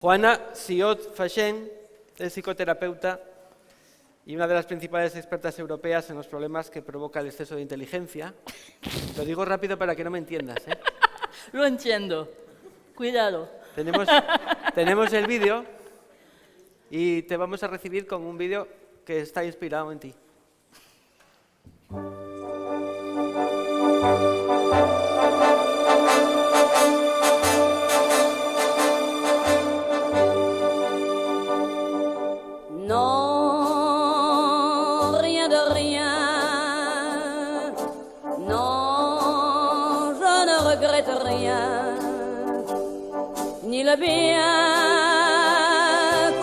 Juana Siot Fachen es psicoterapeuta y una de las principales expertas europeas en los problemas que provoca el exceso de inteligencia. Lo digo rápido para que no me entiendas, ¿eh? Lo entiendo. Cuidado. Tenemos el vídeo y te vamos a recibir con un vídeo que está inspirado en ti. Non, rien de rien. Non, je ne regrette rien. Ni le bien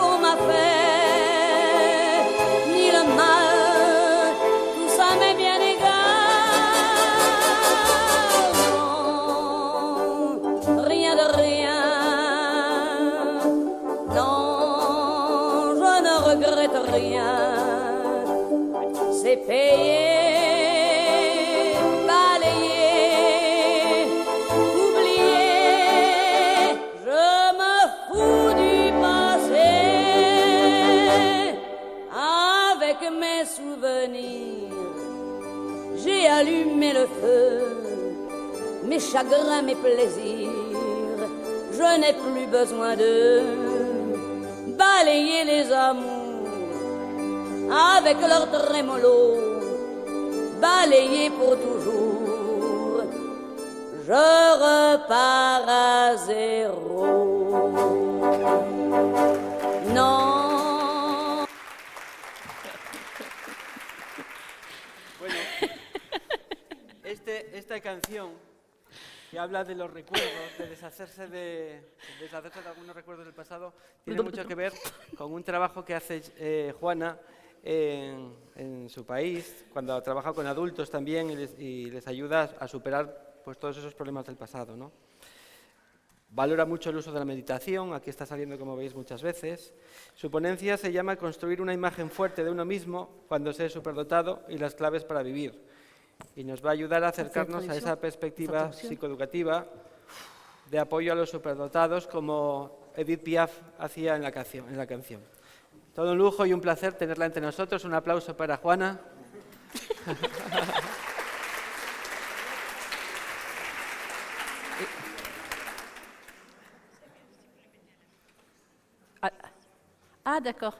qu'on m'a fait, ni le mal, tout ça m'est bien égal. Non, rien de rien. Non, je ne regrette rien. C'est payé, balayé, oublié. Je me fous du passé. Avec mes souvenirs, j'ai allumé le feu. Mes chagrins, mes plaisirs, je n'ai plus besoin de balayer les amours avec leur trémolo, balayer pour toujours. Je repars à zéro. Non. Bueno, esta canción que habla de los recuerdos, de deshacerse de algunos recuerdos del pasado, tiene mucho que ver con un trabajo que hace Juana en su país, cuando ha trabajado con adultos también y les ayuda a superar pues, todos esos problemas del pasado, ¿no? Valora mucho el uso de la meditación, aquí está saliendo como veis muchas veces. Su ponencia se llama Construir una imagen fuerte de uno mismo cuando se es superdotado y las claves para vivir. Y nos va a ayudar a acercarnos a esa perspectiva psicoeducativa de apoyo a los superdotados como Edith Piaf hacía en la canción. Todo un lujo y un placer tenerla entre nosotros. Un aplauso para Juana. Ah, d'accord.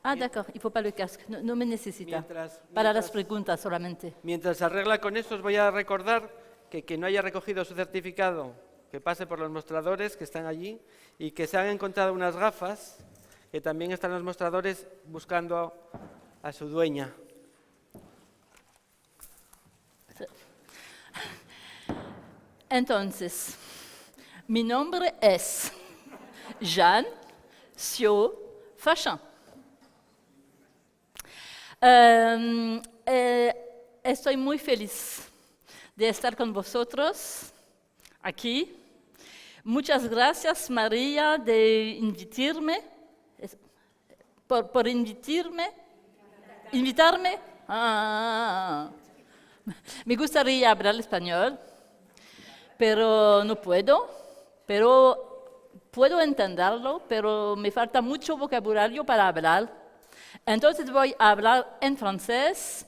Ah, d'accord. Il ne faut pas le casque. No, no me necesita. Para las preguntas solamente. Mientras se arregla con eso, os voy a recordar que quien no haya recogido su certificado, que pase por los mostradores que están allí y que se han encontrado unas gafas que también están en los mostradores buscando a su dueña. Entonces, mi nombre es Jeanne Siot Fachen. Estoy muy feliz de estar con vosotros aquí. Muchas gracias, María, de invitarme. Por invitarme. Me gustaría hablar español, pero no puedo. Pero puedo entenderlo, pero me falta mucho vocabulario para hablar. Entonces voy a hablar en francés,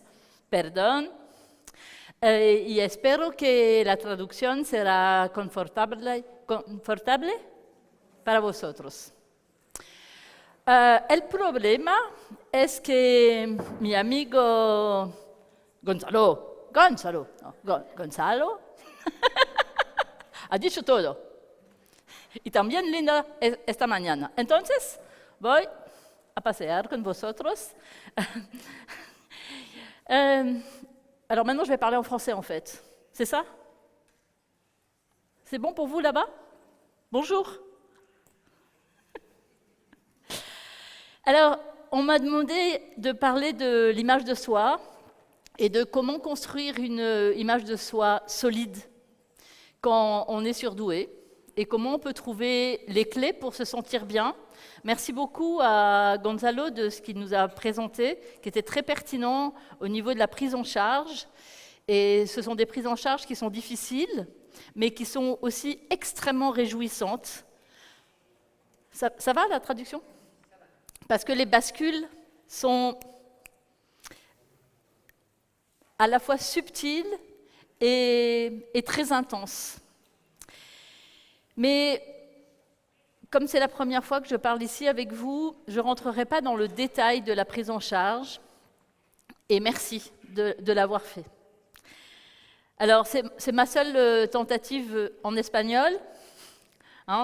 perdón, y espero que la traducción será confortable para vosotros. El problema es que mi amigo Gonzalo ha dicho todo. Y también Linda esta mañana. Entonces voy a pasear con vosotros. Alors maintenant, je vais parler en français, en fait. C'est ça? C'est bon pour vous là-bas? Bonjour. Alors, on m'a demandé de parler de l'image de soi et de comment construire une image de soi solide quand on est surdoué et comment on peut trouver les clés pour se sentir bien. Merci beaucoup à Gonzalo de ce qu'il nous a présenté, qui était très pertinent au niveau de la prise en charge. Et ce sont des prises en charge qui sont difficiles, mais qui sont aussi extrêmement réjouissantes. Ça va la traduction? Parce que les bascules sont à la fois subtiles et très intenses. Mais comme c'est la première fois que je parle ici avec vous, je ne rentrerai pas dans le détail de la prise en charge. Et merci de l'avoir fait. Alors, c'est ma seule tentative en espagnol.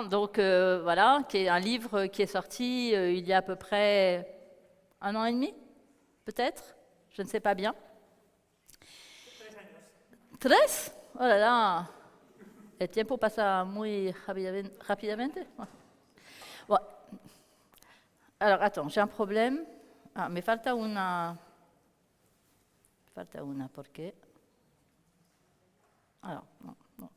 Donc, voilà, qui est un livre qui est sorti il y a à peu près 1 an et demi, peut-être, je ne sais pas bien. 3 años? Oh là là, el tiempo pasa muy rápidamente. Bon. Alors, attends, j'ai un problème. Me falta una, ¿por qué? Alors, non.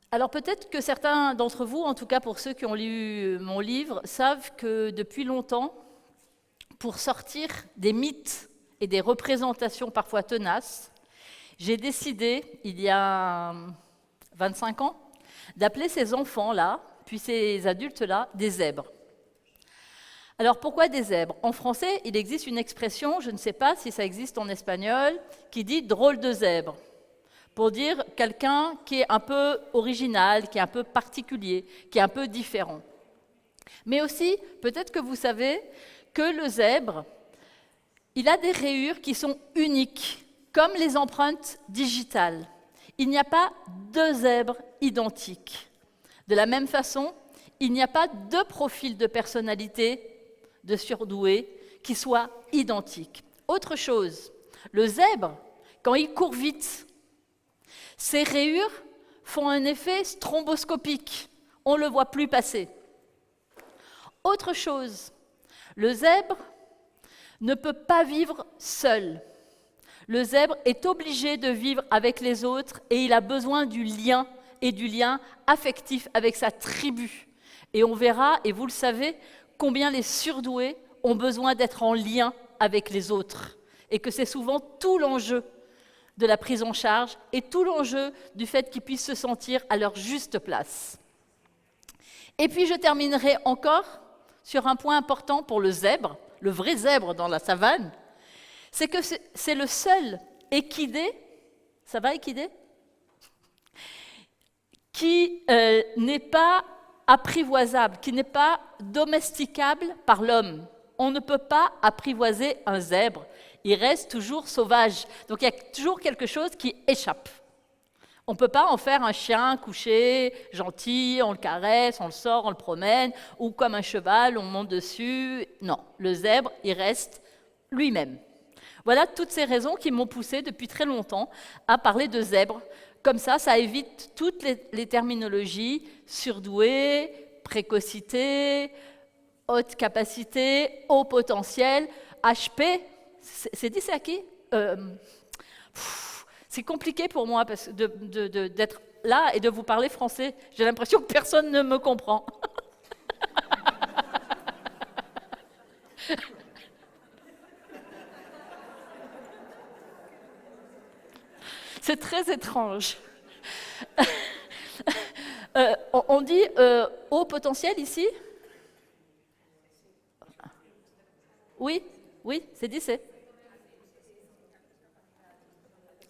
Alors peut-être que certains d'entre vous, en tout cas pour ceux qui ont lu mon livre, savent que depuis longtemps, pour sortir des mythes et des représentations parfois tenaces, j'ai décidé, il y a 25 ans, d'appeler ces enfants-là, puis ces adultes-là, des zèbres. Alors pourquoi des zèbres? En français, il existe une expression, je ne sais pas si ça existe en espagnol, qui dit « drôle de zèbre », pour dire quelqu'un qui est un peu original, qui est un peu particulier, qui est un peu différent. Mais aussi, peut-être que vous savez que le zèbre, il a des rayures qui sont uniques, comme les empreintes digitales. Il n'y a pas 2 zèbres identiques. De la même façon, il n'y a pas 2 profils de personnalité de surdoués qui soient identiques. Autre chose, le zèbre, quand il court vite, ses rayures font un effet stromboscopique. On ne le voit plus passer. Autre chose, le zèbre ne peut pas vivre seul. Le zèbre est obligé de vivre avec les autres et il a besoin du lien et du lien affectif avec sa tribu. Et on verra, et vous le savez, combien les surdoués ont besoin d'être en lien avec les autres. Et que c'est souvent tout l'enjeu de la prise en charge et tout l'enjeu du fait qu'ils puissent se sentir à leur juste place. Et puis je terminerai encore sur un point important pour le zèbre, le vrai zèbre dans la savane, c'est que c'est le seul équidé, ça va équidé, qui n'est pas apprivoisable, qui n'est pas domesticable par l'homme. On ne peut pas apprivoiser un zèbre, il reste toujours sauvage. Donc il y a toujours quelque chose qui échappe. On ne peut pas en faire un chien couché, gentil, on le caresse, on le sort, on le promène, ou comme un cheval, on monte dessus. Non, le zèbre, il reste lui-même. Voilà toutes ces raisons qui m'ont poussé depuis très longtemps à parler de zèbre. Comme ça évite toutes les terminologies surdoué, précocité, haute capacité, haut potentiel, HP. C'est dit, c'est à qui? C'est compliqué pour moi parce d'être là et de vous parler français. J'ai l'impression que personne ne me comprend. C'est très étrange. On dit haut potentiel ici? Oui, c'est dit, c'est.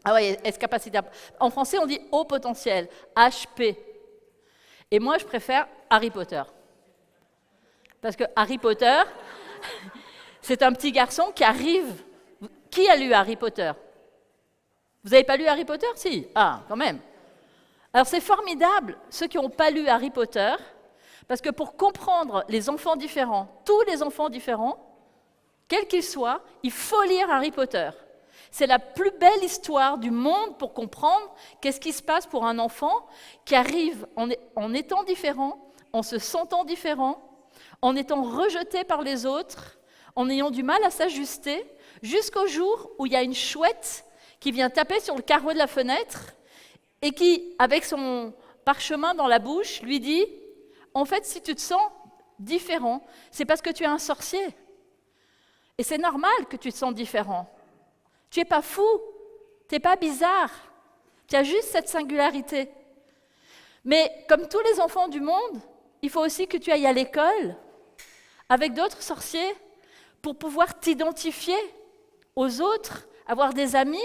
Ah oui, capacité. En français, on dit haut potentiel, HP. Et moi, je préfère Harry Potter. Parce que Harry Potter, c'est un petit garçon qui arrive. Qui a lu Harry Potter? Vous n'avez pas lu Harry Potter? Si. Ah, quand même. Alors c'est formidable, ceux qui n'ont pas lu Harry Potter, parce que pour comprendre les enfants différents, tous les enfants différents, quels qu'ils soient, il faut lire Harry Potter. C'est la plus belle histoire du monde pour comprendre qu'est-ce qui se passe pour un enfant qui arrive en étant différent, en se sentant différent, en étant rejeté par les autres, en ayant du mal à s'ajuster, jusqu'au jour où il y a une chouette qui vient taper sur le carreau de la fenêtre et qui, avec son parchemin dans la bouche, lui dit « En fait, si tu te sens différent, c'est parce que tu es un sorcier. Et c'est normal que tu te sens différent. Tu n'es pas fou, tu n'es pas bizarre, tu as juste cette singularité. Mais comme tous les enfants du monde, il faut aussi que tu ailles à l'école avec d'autres sorciers pour pouvoir t'identifier aux autres, avoir des amis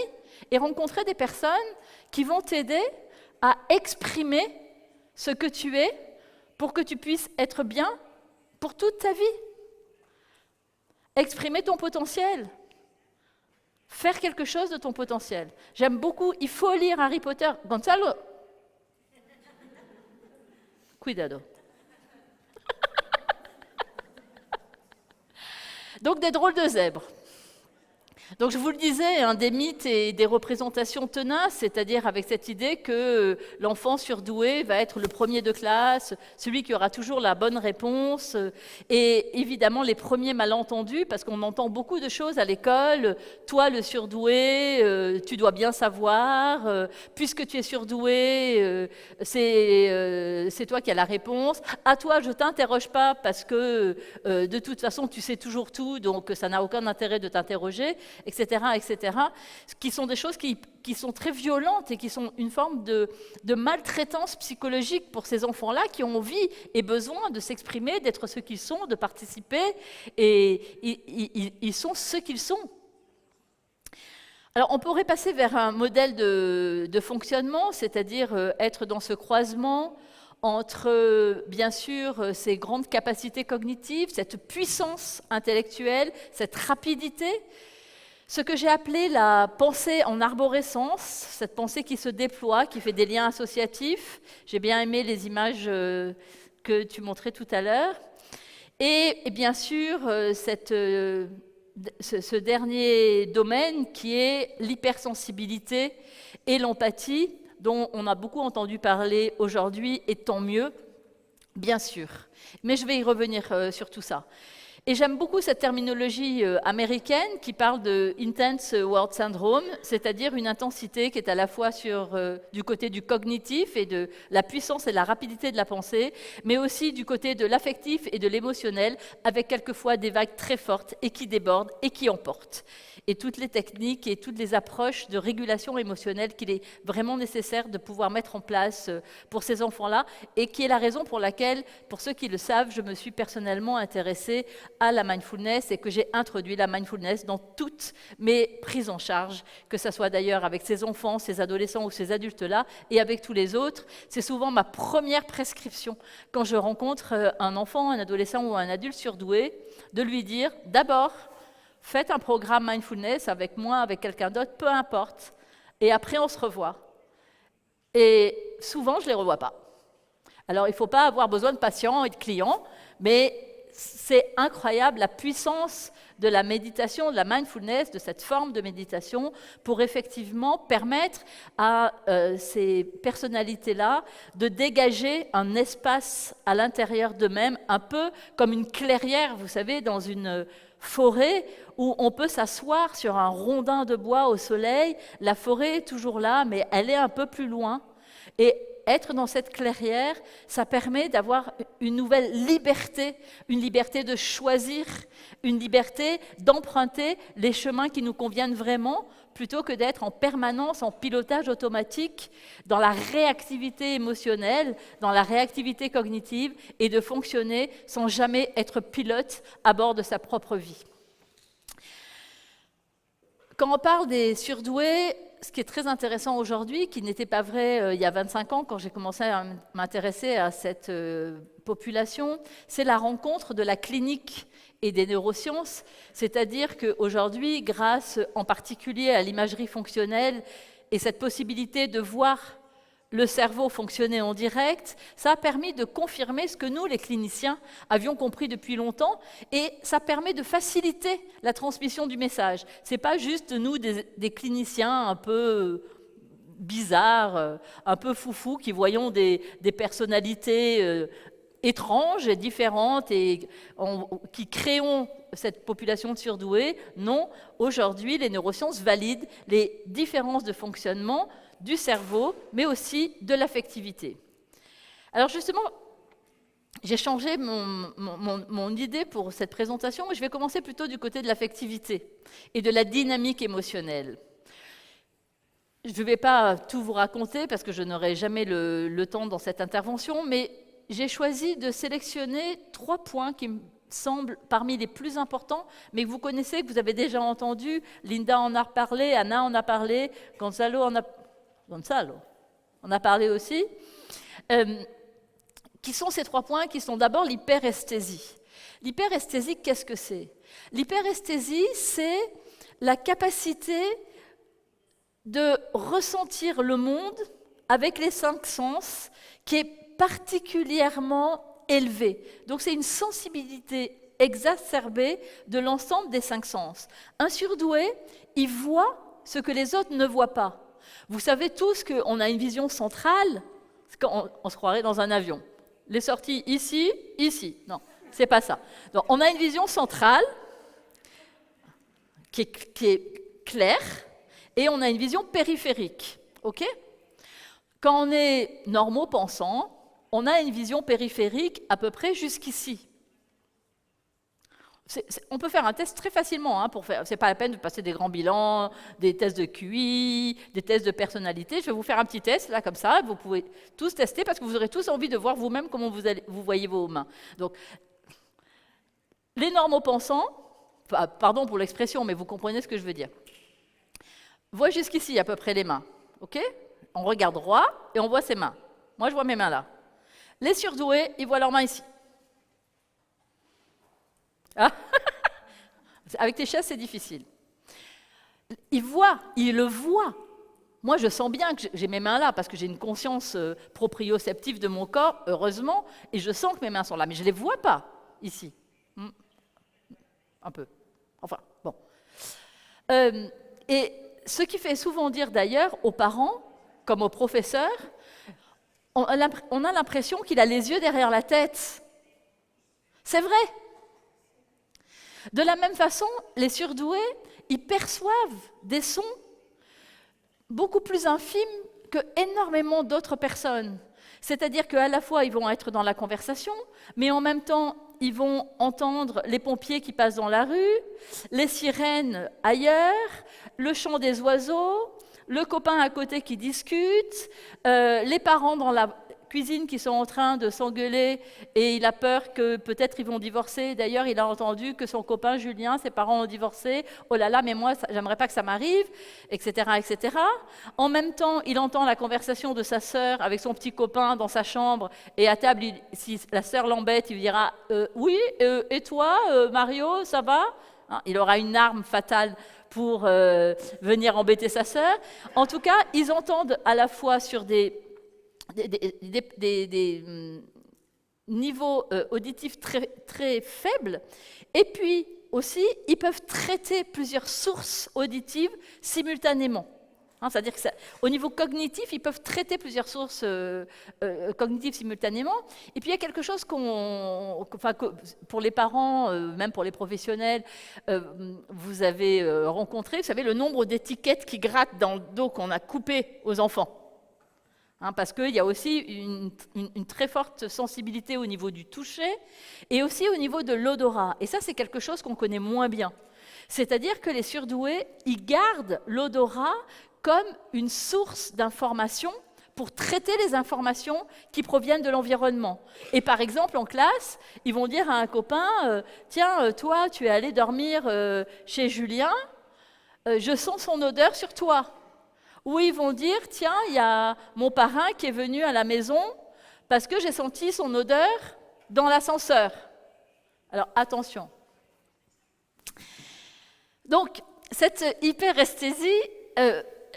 et rencontrer des personnes qui vont t'aider à exprimer ce que tu es pour que tu puisses être bien pour toute ta vie. Exprimer ton potentiel. Faire quelque chose de ton potentiel. J'aime beaucoup, il faut lire Harry Potter. Gonzalo. Cuidado. Donc des drôles de zèbres. Donc je vous le disais, des mythes et des représentations tenaces, c'est-à-dire avec cette idée que l'enfant surdoué va être le premier de classe, celui qui aura toujours la bonne réponse, et évidemment les premiers malentendus, parce qu'on entend beaucoup de choses à l'école. Toi le surdoué, tu dois bien savoir, puisque tu es surdoué, c'est toi qui as la réponse. À toi je ne t'interroge pas parce que de toute façon tu sais toujours tout, donc ça n'a aucun intérêt de t'interroger, etc., etc., qui sont des choses qui sont très violentes et qui sont une forme de maltraitance psychologique pour ces enfants-là qui ont envie et besoin de s'exprimer, d'être ce qu'ils sont, de participer, et ils sont ce qu'ils sont. Alors, on pourrait passer vers un modèle de fonctionnement, c'est-à-dire être dans ce croisement entre, bien sûr, ces grandes capacités cognitives, cette puissance intellectuelle, cette rapidité, ce que j'ai appelé la pensée en arborescence, cette pensée qui se déploie, qui fait des liens associatifs. J'ai bien aimé les images que tu montrais tout à l'heure. Et bien sûr, ce dernier domaine qui est l'hypersensibilité et l'empathie, dont on a beaucoup entendu parler aujourd'hui, et tant mieux, bien sûr. Mais je vais y revenir sur tout ça. Et j'aime beaucoup cette terminologie américaine qui parle de Intense World Syndrome, c'est-à-dire une intensité qui est à la fois du côté du cognitif et de la puissance et de la rapidité de la pensée, mais aussi du côté de l'affectif et de l'émotionnel, avec quelquefois des vagues très fortes et qui débordent et qui emportent. Et toutes les techniques et toutes les approches de régulation émotionnelle qu'il est vraiment nécessaire de pouvoir mettre en place pour ces enfants-là, et qui est la raison pour laquelle, pour ceux qui le savent, je me suis personnellement intéressée à la mindfulness et que j'ai introduit la mindfulness dans toutes mes prises en charge, que ce soit d'ailleurs avec ces enfants, ces adolescents ou ces adultes-là, et avec tous les autres. C'est souvent ma première prescription quand je rencontre un enfant, un adolescent ou un adulte surdoué, de lui dire d'abord, faites un programme mindfulness avec moi, avec quelqu'un d'autre, peu importe, et après on se revoit. Et souvent, je ne les revois pas. Alors, il ne faut pas avoir besoin de patients et de clients, mais c'est incroyable la puissance de la méditation, de la mindfulness, de cette forme de méditation, pour effectivement permettre à ces personnalités-là de dégager un espace à l'intérieur d'eux-mêmes, un peu comme une clairière, vous savez, dans une forêt où on peut s'asseoir sur un rondin de bois au soleil. La forêt est toujours là, mais elle est un peu plus loin. Et être dans cette clairière, ça permet d'avoir une nouvelle liberté, une liberté de choisir, une liberté d'emprunter les chemins qui nous conviennent vraiment, plutôt que d'être en permanence en pilotage automatique, dans la réactivité émotionnelle, dans la réactivité cognitive, et de fonctionner sans jamais être pilote à bord de sa propre vie. Quand on parle des surdoués, ce qui est très intéressant aujourd'hui, qui n'était pas vrai il y a 25 ans quand j'ai commencé à m'intéresser à cette population, c'est la rencontre de la clinique et des neurosciences, c'est-à-dire qu'aujourd'hui, grâce en particulier à l'imagerie fonctionnelle et cette possibilité de voir le cerveau fonctionner en direct, ça a permis de confirmer ce que nous, les cliniciens, avions compris depuis longtemps, et ça permet de faciliter la transmission du message. Ce n'est pas juste nous, des cliniciens un peu bizarres, un peu foufous, qui voyons des personnalités étranges et différentes et qui créons cette population de surdoués. Non, aujourd'hui, les neurosciences valident les différences de fonctionnement du cerveau, mais aussi de l'affectivité. Alors justement, j'ai changé mon idée pour cette présentation, et je vais commencer plutôt du côté de l'affectivité et de la dynamique émotionnelle. Je ne vais pas tout vous raconter, parce que je n'aurai jamais le temps dans cette intervention, mais j'ai choisi de sélectionner 3 points qui me semblent parmi les plus importants, mais que vous connaissez, que vous avez déjà entendu. Linda en a parlé, Anna en a parlé, Gonzalo en a parlé aussi. Qui sont ces 3 points? Qui sont d'abord l'hyperesthésie. L'hyperesthésie, qu'est-ce que c'est? L'hyperesthésie, c'est la capacité de ressentir le monde avec les 5 sens qui est particulièrement élevée. Donc c'est une sensibilité exacerbée de l'ensemble des 5 sens. Un surdoué, il voit ce que les autres ne voient pas. Vous savez tous qu'on a une vision centrale, on se croirait dans un avion. Les sorties ici, ici. Non, c'est pas ça. Donc on a une vision centrale qui est claire, et on a une vision périphérique. Ok? Quand on est normaux-pensants, on a une vision périphérique à peu près jusqu'ici. On peut faire un test très facilement. Ce n'est pas la peine de passer des grands bilans, des tests de QI, des tests de personnalité. Je vais vous faire un petit test, là, comme ça. Vous pouvez tous tester parce que vous aurez tous envie de voir vous-même comment vous voyez vos mains. Donc, les normaux-pensants, pardon pour l'expression, mais vous comprenez ce que je veux dire, voient jusqu'ici à peu près les mains. Ok? On regarde droit et on voit ses mains. Moi, je vois mes mains là. Les surdoués, ils voient leurs mains ici. Ah avec tes chaises, c'est difficile. Ils le voient. Moi, je sens bien que j'ai mes mains là, parce que j'ai une conscience proprioceptive de mon corps, heureusement, et je sens que mes mains sont là, mais je ne les vois pas, ici. Un peu. Enfin, bon. Et ce qui fait souvent dire, d'ailleurs, aux parents, comme aux professeurs, on a l'impression qu'il a les yeux derrière la tête. C'est vrai. De la même façon, les surdoués, ils perçoivent des sons beaucoup plus infimes que énormément d'autres personnes. C'est-à-dire qu'à la fois, ils vont être dans la conversation, mais en même temps, ils vont entendre les pompiers qui passent dans la rue, les sirènes ailleurs, le chant des oiseaux, le copain à côté qui discute, les parents dans la cuisine qui sont en train de s'engueuler et il a peur que peut-être ils vont divorcer. D'ailleurs, il a entendu que son copain Julien, ses parents ont divorcé. Oh là là, mais moi, j'aimerais pas que ça m'arrive, etc., etc. En même temps, il entend la conversation de sa sœur avec son petit copain dans sa chambre et à table, si la sœur l'embête, il lui dira oui, et toi, Mario, ça va? Il aura une arme fatale pour venir embêter sa sœur. En tout cas, ils entendent à la fois sur des niveaux auditifs très, très faibles, et puis aussi, ils peuvent traiter plusieurs sources auditives simultanément. C'est-à-dire qu'au niveau cognitif, ils peuvent traiter plusieurs sources cognitives simultanément. Et puis il y a quelque chose pour les parents, même pour les professionnels, vous avez rencontré, vous savez, le nombre d'étiquettes qui grattent dans le dos qu'on a coupé aux enfants. Parce qu'il y a aussi une très forte sensibilité au niveau du toucher et aussi au niveau de l'odorat. Et ça, c'est quelque chose qu'on connaît moins bien. C'est-à-dire que les surdoués, ils gardent l'odorat comme une source d'information pour traiter les informations qui proviennent de l'environnement. Et par exemple, en classe, ils vont dire à un copain « Tiens, toi, tu es allé dormir chez Julien, je sens son odeur sur toi. » Ou ils vont dire « Tiens, il y a mon parrain qui est venu à la maison parce que j'ai senti son odeur dans l'ascenseur. » Alors, attention. Donc, cette hyperesthésie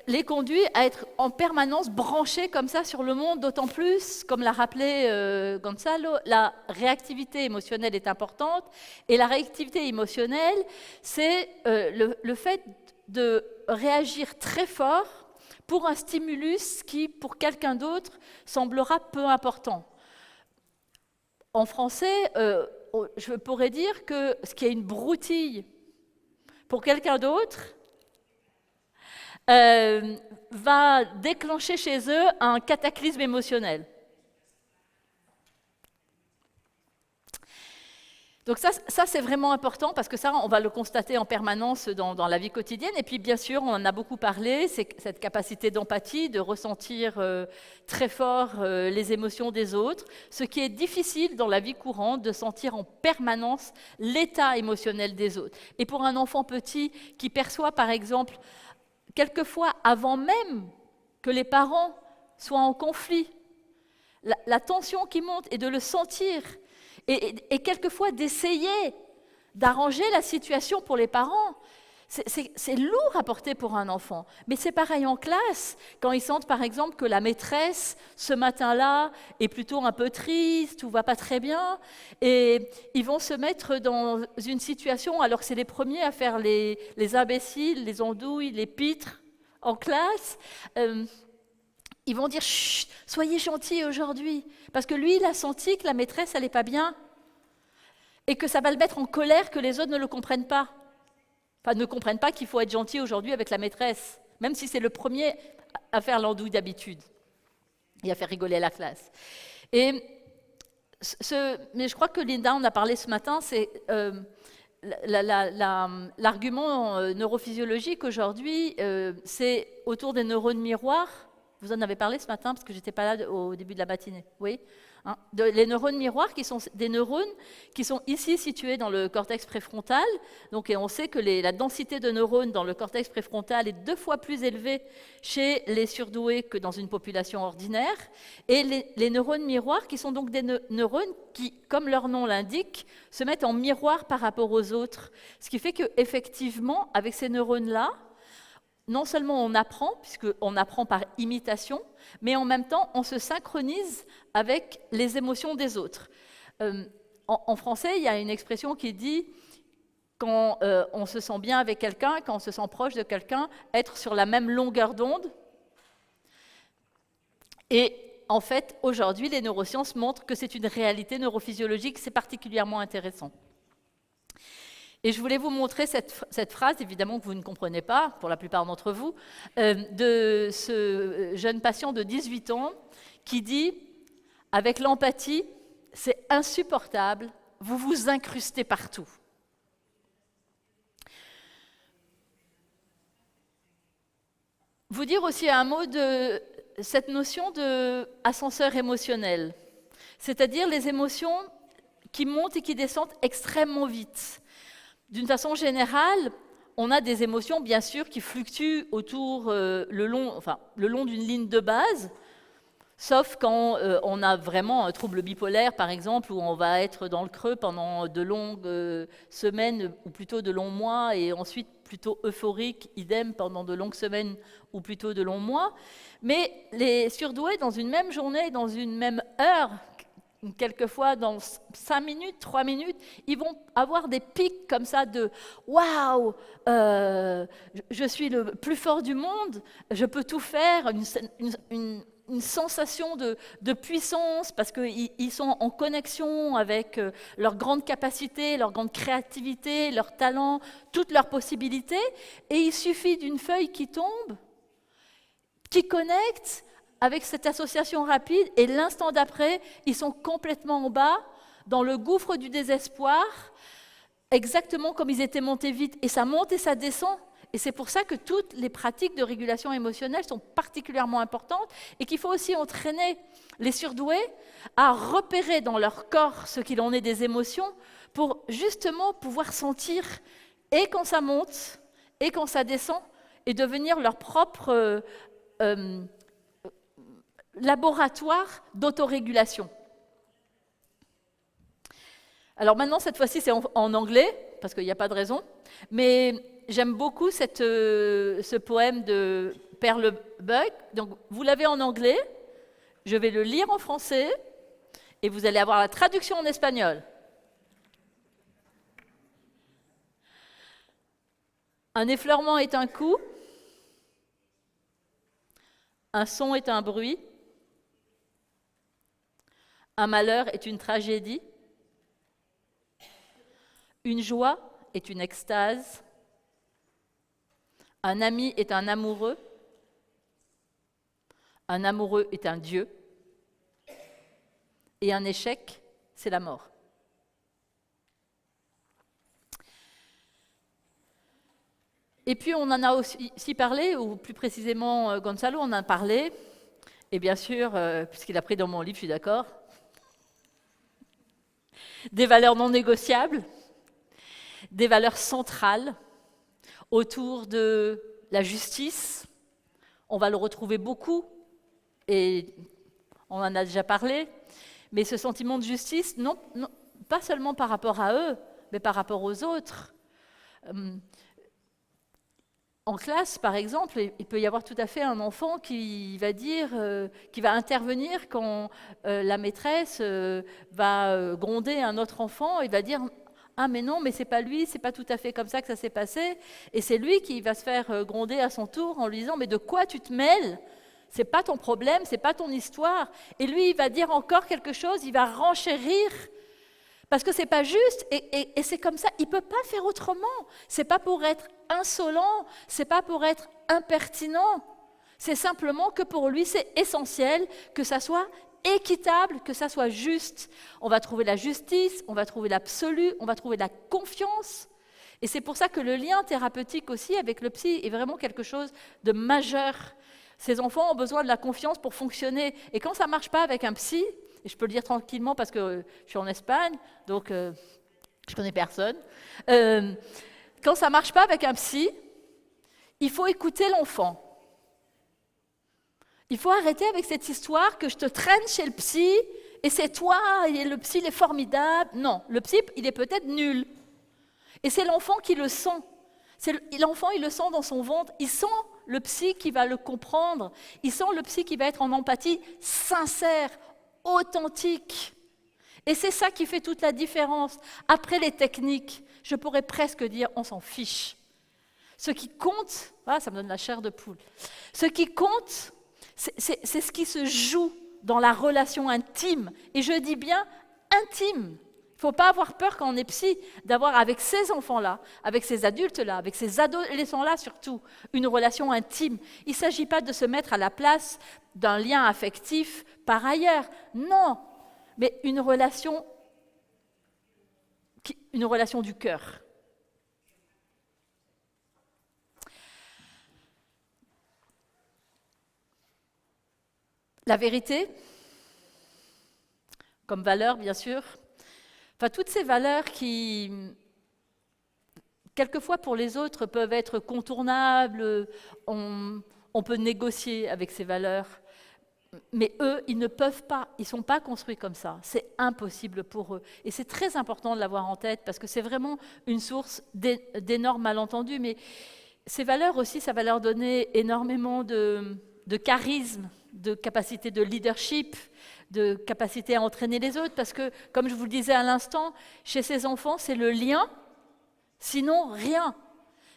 les conduit à être en permanence branchés comme ça sur le monde, d'autant plus, comme l'a rappelé Gonzalo, la réactivité émotionnelle est importante. Et la réactivité émotionnelle, c'est le fait de réagir très fort pour un stimulus qui, pour quelqu'un d'autre, semblera peu important. En français, je pourrais dire que ce qui est une broutille pour quelqu'un d'autre va déclencher chez eux un cataclysme émotionnel. Donc ça c'est vraiment important parce que ça, on va le constater en permanence dans la vie quotidienne. Et puis, bien sûr, on en a beaucoup parlé, c'est cette capacité d'empathie, de ressentir très fort les émotions des autres, ce qui est difficile dans la vie courante, de sentir en permanence l'état émotionnel des autres. Et pour un enfant petit qui perçoit, par exemple, quelquefois avant même que les parents soient en conflit, la tension qui monte et de le sentir, et quelquefois d'essayer d'arranger la situation pour les parents, c'est lourd à porter pour un enfant. Mais c'est pareil en classe, quand ils sentent par exemple que la maîtresse, ce matin-là, est plutôt un peu triste ou va pas très bien, et ils vont se mettre dans une situation, alors que c'est les premiers à faire les imbéciles, les andouilles, les pitres en classe, ils vont dire « Chut, soyez gentils aujourd'hui », parce que lui, il a senti que la maîtresse, elle n'est pas bien, et que ça va le mettre en colère que les autres ne le comprennent pas. Enfin, ne comprennent pas qu'il faut être gentil aujourd'hui avec la maîtresse, même si c'est le premier à faire l'andouille d'habitude, et à faire rigoler la classe. Mais je crois que Linda en a parlé ce matin, c'est l'argument neurophysiologique aujourd'hui, c'est autour des neurones miroirs. Vous en avez parlé ce matin, parce que je n'étais pas là au début de la matinée. Oui, hein, les neurones miroirs, qui sont des neurones qui sont ici situés dans le cortex préfrontal. Donc, et on sait que la densité de neurones dans le cortex préfrontal est 2 fois plus élevée chez les surdoués que dans une population ordinaire. Et les neurones miroirs, qui sont donc des neurones qui, comme leur nom l'indique, se mettent en miroir par rapport aux autres. Ce qui fait qu'effectivement, avec ces neurones-là, non seulement on apprend, puisqu'on apprend par imitation, mais en même temps, on se synchronise avec les émotions des autres. En français, il y a une expression qui dit, quand on se sent bien avec quelqu'un, quand on se sent proche de quelqu'un, être sur la même longueur d'onde. Et en fait, aujourd'hui, les neurosciences montrent que c'est une réalité neurophysiologique, c'est particulièrement intéressant. Et je voulais vous montrer cette phrase, évidemment que vous ne comprenez pas, pour la plupart d'entre vous, de ce jeune patient de 18 ans qui dit « Avec l'empathie, c'est insupportable, vous vous incrustez partout. » Vous dire aussi un mot de cette notion d'ascenseur émotionnel, c'est-à-dire les émotions qui montent et qui descendent extrêmement vite. D'une façon générale, on a des émotions, bien sûr, qui fluctuent autour le long d'une ligne de base, sauf quand on a vraiment un trouble bipolaire, par exemple, où on va être dans le creux pendant de longues semaines, ou plutôt de longs mois, et ensuite plutôt euphorique, idem, pendant de longues semaines, ou plutôt de longs mois. Mais les surdoués, dans une même journée, dans une même heure, quelquefois dans 5 minutes, 3 minutes, ils vont avoir des pics comme ça de « Waouh, je suis le plus fort du monde, je peux tout faire », une sensation de puissance parce qu'ils sont en connexion avec leur grande capacité, leur grande créativité, leur talent, toutes leurs possibilités. Et il suffit d'une feuille qui tombe, qui connecte, avec cette association rapide, et l'instant d'après, ils sont complètement en bas, dans le gouffre du désespoir, exactement comme ils étaient montés vite. Et ça monte et ça descend. Et c'est pour ça que toutes les pratiques de régulation émotionnelle sont particulièrement importantes, et qu'il faut aussi entraîner les surdoués à repérer dans leur corps ce qu'il en est des émotions, pour justement pouvoir sentir, et quand ça monte, et quand ça descend, et devenir leur propre laboratoire d'autorégulation. Alors maintenant, cette fois-ci, c'est en anglais, parce qu'il n'y a pas de raison, mais j'aime beaucoup ce poème de Perlebuck. Donc, vous l'avez en anglais, je vais le lire en français, et vous allez avoir la traduction en espagnol. Un effleurement est un coup, un son est un bruit, un malheur est une tragédie, une joie est une extase, un ami est un amoureux est un Dieu, et un échec, c'est la mort. Et puis on en a aussi parlé, ou plus précisément Gonzalo en a parlé, et bien sûr, puisqu'il a pris dans mon livre, je suis d'accord, des valeurs non négociables, des valeurs centrales autour de la justice. On va le retrouver beaucoup, et on en a déjà parlé, mais ce sentiment de justice, non, pas seulement par rapport à eux, mais par rapport aux autres. En classe, par exemple, il peut y avoir tout à fait un enfant qui va dire, qui va intervenir quand la maîtresse va gronder un autre enfant. Il va dire: ah mais non, mais c'est pas lui, c'est pas tout à fait comme ça que ça s'est passé. Et c'est lui qui va se faire gronder à son tour en lui disant: mais de quoi tu te mêles? C'est pas ton problème, c'est pas ton histoire. Et lui, il va dire encore quelque chose, il va renchérir. Parce que c'est pas juste, et c'est comme ça, il peut pas faire autrement. C'est pas pour être insolent, c'est pas pour être impertinent. C'est simplement que pour lui, c'est essentiel que ça soit équitable, que ça soit juste. On va trouver la justice, on va trouver l'absolu, on va trouver la confiance. Et c'est pour ça que le lien thérapeutique aussi avec le psy est vraiment quelque chose de majeur. Ces enfants ont besoin de la confiance pour fonctionner. Et quand ça marche pas avec un psy, et je peux le dire tranquillement parce que je suis en Espagne, donc je connais personne. Quand ça ne marche pas avec un psy, il faut écouter l'enfant. Il faut arrêter avec cette histoire que je te traîne chez le psy et c'est toi, et le psy il est formidable. Non, le psy il est peut-être nul. Et c'est l'enfant qui le sent. L'enfant il le sent dans son ventre, il sent le psy qui va le comprendre, il sent le psy qui va être en empathie sincère, authentique. Et c'est ça qui fait toute la différence. Après les techniques, je pourrais presque dire on s'en fiche. Ce qui compte, ça me donne la chair de poule, ce qui compte, c'est ce qui se joue dans la relation intime. Et je dis bien intime. Il ne faut pas avoir peur quand on est psy d'avoir avec ces enfants-là, avec ces adultes-là, avec ces adolescents-là surtout, une relation intime. Il ne s'agit pas de se mettre à la place d'un lien affectif par ailleurs. Non, mais une relation du cœur. La vérité, comme valeur bien sûr, enfin toutes ces valeurs qui, quelquefois pour les autres, peuvent être contournables, on peut négocier avec ces valeurs, mais eux, ils ne peuvent pas, ils ne sont pas construits comme ça, c'est impossible pour eux. Et c'est très important de l'avoir en tête, parce que c'est vraiment une source d'énormes malentendus, mais ces valeurs aussi, ça va leur donner énormément de charisme, de capacité de leadership, de capacité à entraîner les autres, parce que, comme je vous le disais à l'instant, chez ces enfants, c'est le lien, sinon rien.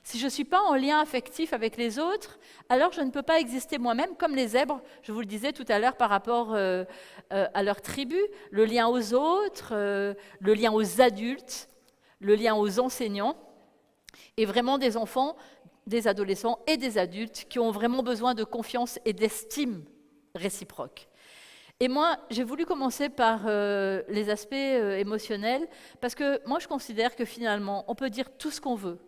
Si je ne suis pas en lien affectif avec les autres, alors je ne peux pas exister moi-même, comme les zèbres, je vous le disais tout à l'heure par rapport à leur tribu, le lien aux autres, le lien aux adultes, le lien aux enseignants, et vraiment des enfants, des adolescents et des adultes qui ont vraiment besoin de confiance et d'estime réciproque. Et moi, j'ai voulu commencer par les aspects émotionnels, parce que moi, je considère que finalement, on peut dire tout ce qu'on veut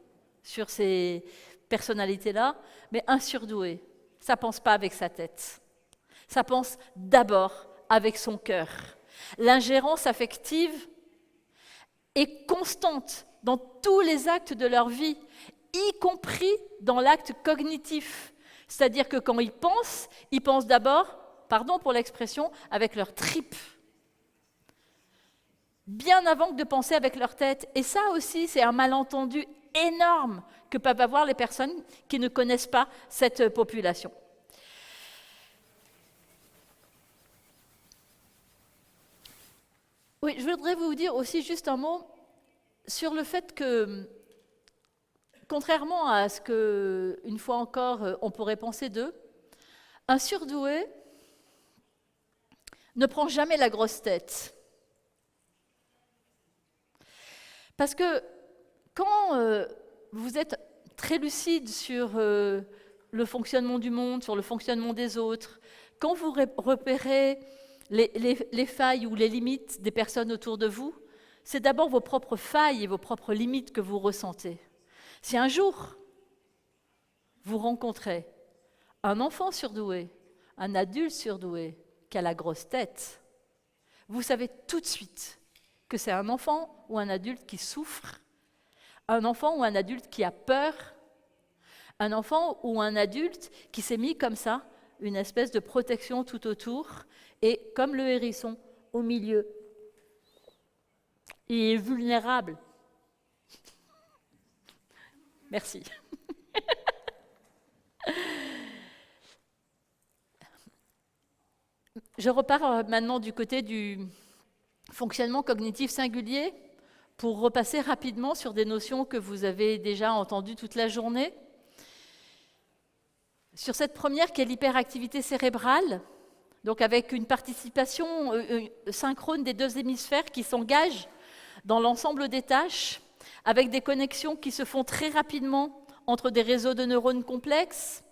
sur ces personnalités-là, mais un surdoué, ça ne pense pas avec sa tête. Ça pense d'abord avec son cœur. L'ingérence affective est constante dans tous les actes de leur vie, y compris dans l'acte cognitif. C'est-à-dire que quand ils pensent d'abord, pardon pour l'expression, avec leur tripes, bien avant que de penser avec leur tête. Et ça aussi, c'est un malentendu énorme que peuvent avoir les personnes qui ne connaissent pas cette population. Oui, je voudrais vous dire aussi juste un mot sur le fait que, contrairement à ce que, une fois encore, on pourrait penser d'eux, un surdoué ne prend jamais la grosse tête. Parce que quand vous êtes très lucide sur le fonctionnement du monde, sur le fonctionnement des autres, quand vous repérez les failles ou les limites des personnes autour de vous, c'est d'abord vos propres failles et vos propres limites que vous ressentez. Si un jour, vous rencontrez un enfant surdoué, un adulte surdoué qui a la grosse tête, vous savez tout de suite que c'est un enfant ou un adulte qui souffre, un enfant ou un adulte qui a peur, un enfant ou un adulte qui s'est mis comme ça, une espèce de protection tout autour, et comme le hérisson, au milieu. Il est vulnérable. Merci. Je repars maintenant du côté du fonctionnement cognitif singulier pour repasser rapidement sur des notions que vous avez déjà entendues toute la journée. Sur cette première qui est l'hyperactivité cérébrale, donc avec une participation synchrone des deux hémisphères qui s'engagent dans l'ensemble des tâches, avec des connexions qui se font très rapidement entre des réseaux de neurones complexes,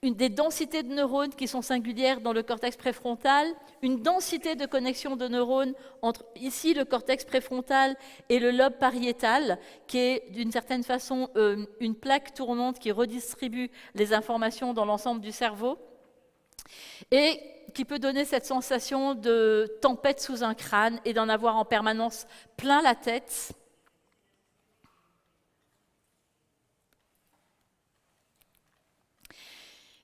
des densités de neurones qui sont singulières dans le cortex préfrontal, une densité de connexions de neurones entre ici le cortex préfrontal et le lobe pariétal, qui est d'une certaine façon une plaque tournante qui redistribue les informations dans l'ensemble du cerveau, et qui peut donner cette sensation de tempête sous un crâne et d'en avoir en permanence plein la tête.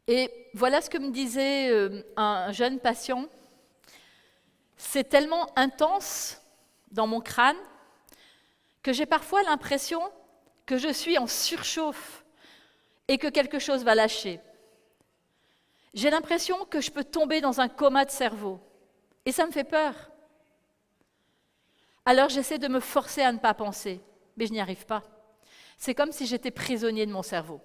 Et voilà ce que me disait un jeune patient. C'est tellement intense dans mon crâne que j'ai parfois l'impression que je suis en surchauffe et que quelque chose va lâcher. J'ai l'impression que je peux tomber dans un coma de cerveau. Et ça me fait peur. Alors j'essaie de me forcer à ne pas penser, mais je n'y arrive pas. C'est comme si j'étais prisonnier de mon cerveau.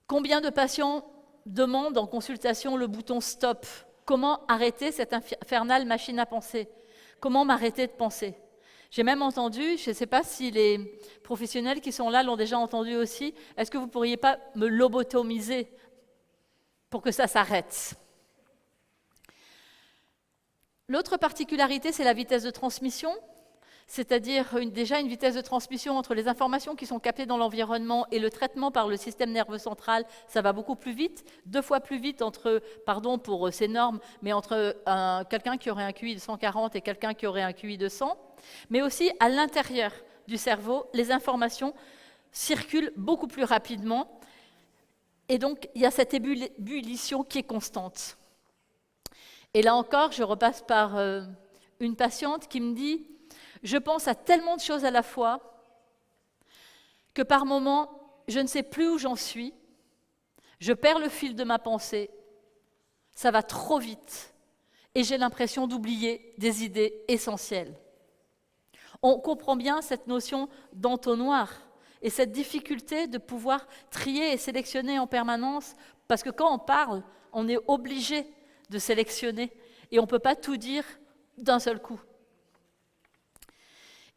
Combien de patients demandent en consultation le bouton « Stop » ? Comment arrêter cette infernale machine à penser ? Comment m'arrêter de penser ? J'ai même entendu, je ne sais pas si les professionnels qui sont là l'ont déjà entendu aussi, est-ce que vous ne pourriez pas me lobotomiser pour que ça s'arrête ? L'autre particularité, c'est la vitesse de transmission, c'est-à-dire déjà une vitesse de transmission entre les informations qui sont captées dans l'environnement et le traitement par le système nerveux central, ça va beaucoup plus vite, 2 fois plus vite entre, pardon pour ces normes, mais entre quelqu'un qui aurait un QI de 140 et quelqu'un qui aurait un QI de 100, mais aussi à l'intérieur du cerveau, les informations circulent beaucoup plus rapidement, et donc il y a cette ébullition qui est constante. Et là encore, je repasse par une patiente qui me dit « Je pense à tellement de choses à la fois que par moments, je ne sais plus où j'en suis, je perds le fil de ma pensée, ça va trop vite et j'ai l'impression d'oublier des idées essentielles. » On comprend bien cette notion d'entonnoir et cette difficulté de pouvoir trier et sélectionner en permanence, parce que quand on parle, on est obligé de sélectionner et on ne peut pas tout dire d'un seul coup.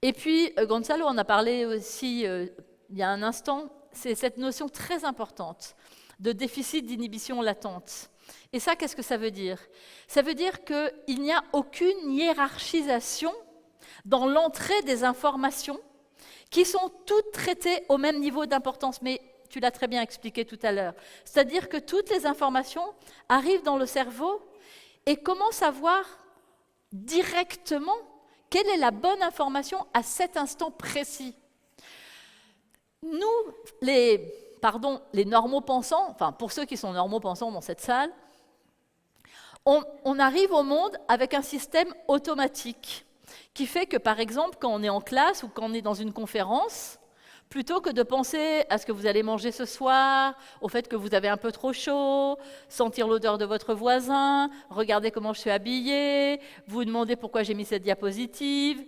Et puis, Gonzalo en a parlé aussi il y a un instant, c'est cette notion très importante de déficit d'inhibition latente. Et ça, qu'est-ce que ça veut dire ? Ça veut dire qu'il n'y a aucune hiérarchisation dans l'entrée des informations qui sont toutes traitées au même niveau d'importance. Mais tu l'as très bien expliqué tout à l'heure. C'est-à-dire que toutes les informations arrivent dans le cerveau et commencent à voir directement quelle est la bonne information à cet instant précis. Nous, les normaux pensants, enfin pour ceux qui sont normaux pensants dans cette salle, on arrive au monde avec un système automatique qui fait que, par exemple, quand on est en classe ou quand on est dans une conférence, plutôt que de penser à ce que vous allez manger ce soir, au fait que vous avez un peu trop chaud, sentir l'odeur de votre voisin, regarder comment je suis habillée, vous demander pourquoi j'ai mis cette diapositive,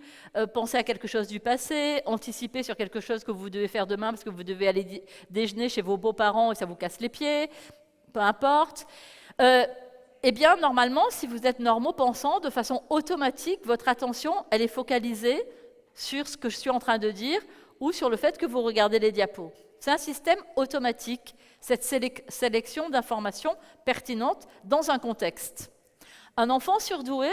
penser à quelque chose du passé, anticiper sur quelque chose que vous devez faire demain parce que vous devez aller déjeuner chez vos beaux-parents et ça vous casse les pieds, peu importe. Eh bien, normalement, si vous êtes normaux-pensant, de façon automatique, votre attention, elle est focalisée sur ce que je suis en train de dire ou sur le fait que vous regardez les diapos. C'est un système automatique, cette sélection d'informations pertinentes dans un contexte. Un enfant surdoué,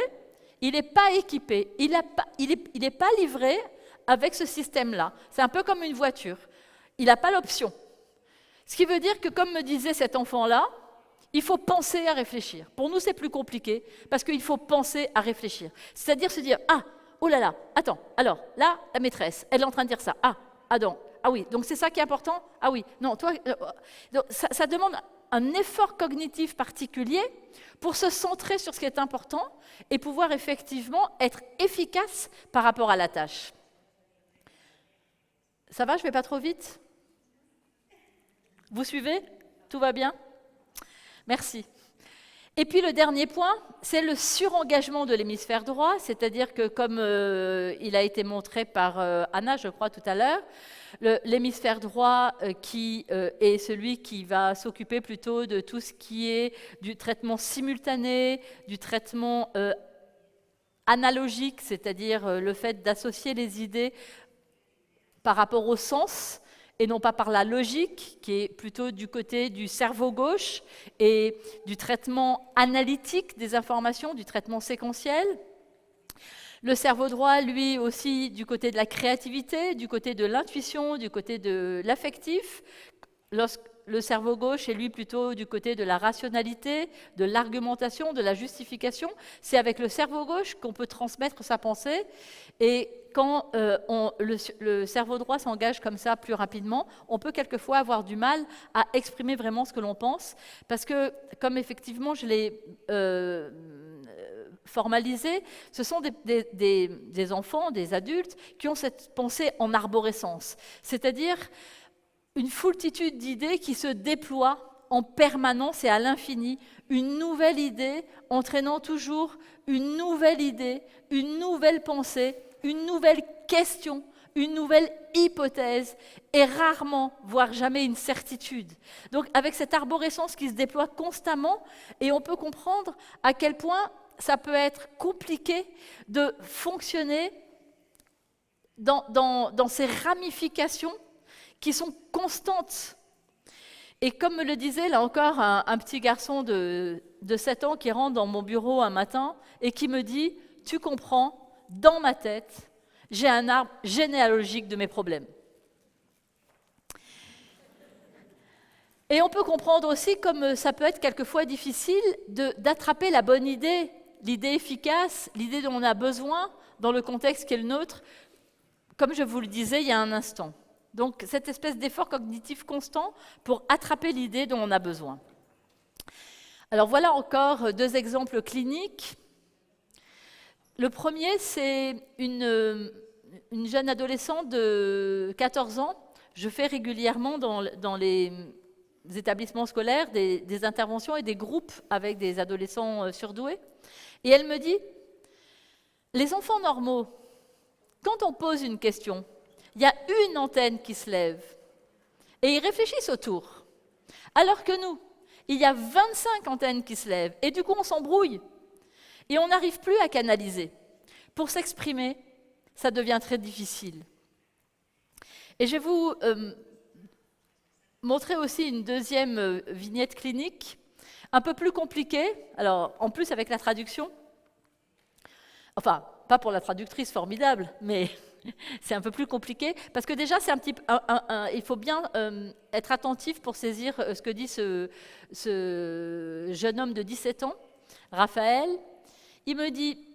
il n'est pas équipé, il n'est pas livré avec ce système-là. C'est un peu comme une voiture. il n'a pas l'option. Ce qui veut dire que, comme me disait cet enfant-là, il faut penser à réfléchir. Pour nous, c'est plus compliqué, parce qu'il faut penser à réfléchir. C'est-à-dire se dire, ah, oh là là, attends, alors, là, la maîtresse, elle est en train de dire ça. Ah non, ah oui, donc c'est ça qui est important? Ah oui, non, toi... donc ça demande un effort cognitif particulier pour se centrer sur ce qui est important et pouvoir effectivement être efficace par rapport à la tâche. Ça va, je ne vais pas trop vite? Vous suivez? Tout va bien? Merci. Et puis le dernier point, c'est le surengagement de l'hémisphère droit, c'est-à-dire que comme il a été montré par Anna, je crois, tout à l'heure, l'hémisphère droit qui est celui qui va s'occuper plutôt de tout ce qui est du traitement simultané, du traitement analogique, c'est-à-dire le fait d'associer les idées par rapport au sens, et non pas par la logique, qui est plutôt du côté du cerveau gauche, et du traitement analytique des informations, du traitement séquentiel. Le cerveau droit, lui aussi, du côté de la créativité, du côté de l'intuition, du côté de l'affectif. Le cerveau gauche est lui plutôt du côté de la rationalité, de l'argumentation, de la justification. C'est avec le cerveau gauche qu'on peut transmettre sa pensée. Et quand le cerveau droit s'engage comme ça plus rapidement, on peut quelquefois avoir du mal à exprimer vraiment ce que l'on pense. Parce que, comme effectivement je l'ai formalisé, ce sont des enfants, des adultes, qui ont cette pensée en arborescence. C'est-à-dire une foultitude d'idées qui se déploient en permanence et à l'infini, une nouvelle idée entraînant toujours une nouvelle idée, une nouvelle pensée, une nouvelle question, une nouvelle hypothèse, et rarement, voire jamais, une certitude. Donc avec cette arborescence qui se déploie constamment, et on peut comprendre à quel point ça peut être compliqué de fonctionner dans ces ramifications qui sont constantes. Et comme me le disait, là encore, un petit garçon de 7 ans qui rentre dans mon bureau un matin et qui me dit « Tu comprends, dans ma tête, j'ai un arbre généalogique de mes problèmes. » Et on peut comprendre aussi comme ça peut être quelquefois difficile d'attraper la bonne idée, l'idée efficace, l'idée dont on a besoin dans le contexte qui est le nôtre, comme je vous le disais il y a un instant. Donc, cette espèce d'effort cognitif constant pour attraper l'idée dont on a besoin. Alors, voilà encore 2 exemples cliniques. Le premier, c'est une jeune adolescente de 14 ans. Je fais régulièrement dans les établissements scolaires des interventions et des groupes avec des adolescents surdoués. Et elle me dit, les enfants normaux, quand on pose une question, il y a une antenne qui se lève et ils réfléchissent autour. Alors que nous, il y a 25 antennes qui se lèvent et du coup on s'embrouille et on n'arrive plus à canaliser. Pour s'exprimer, ça devient très difficile. Et je vais vous montrer aussi une deuxième vignette clinique, un peu plus compliquée, alors en plus avec la traduction. Enfin, pas pour la traductrice formidable, mais c'est un peu plus compliqué, parce que déjà, c'est un petit, il faut bien être attentif pour saisir ce que dit ce jeune homme de 17 ans, Raphaël. Il me dit,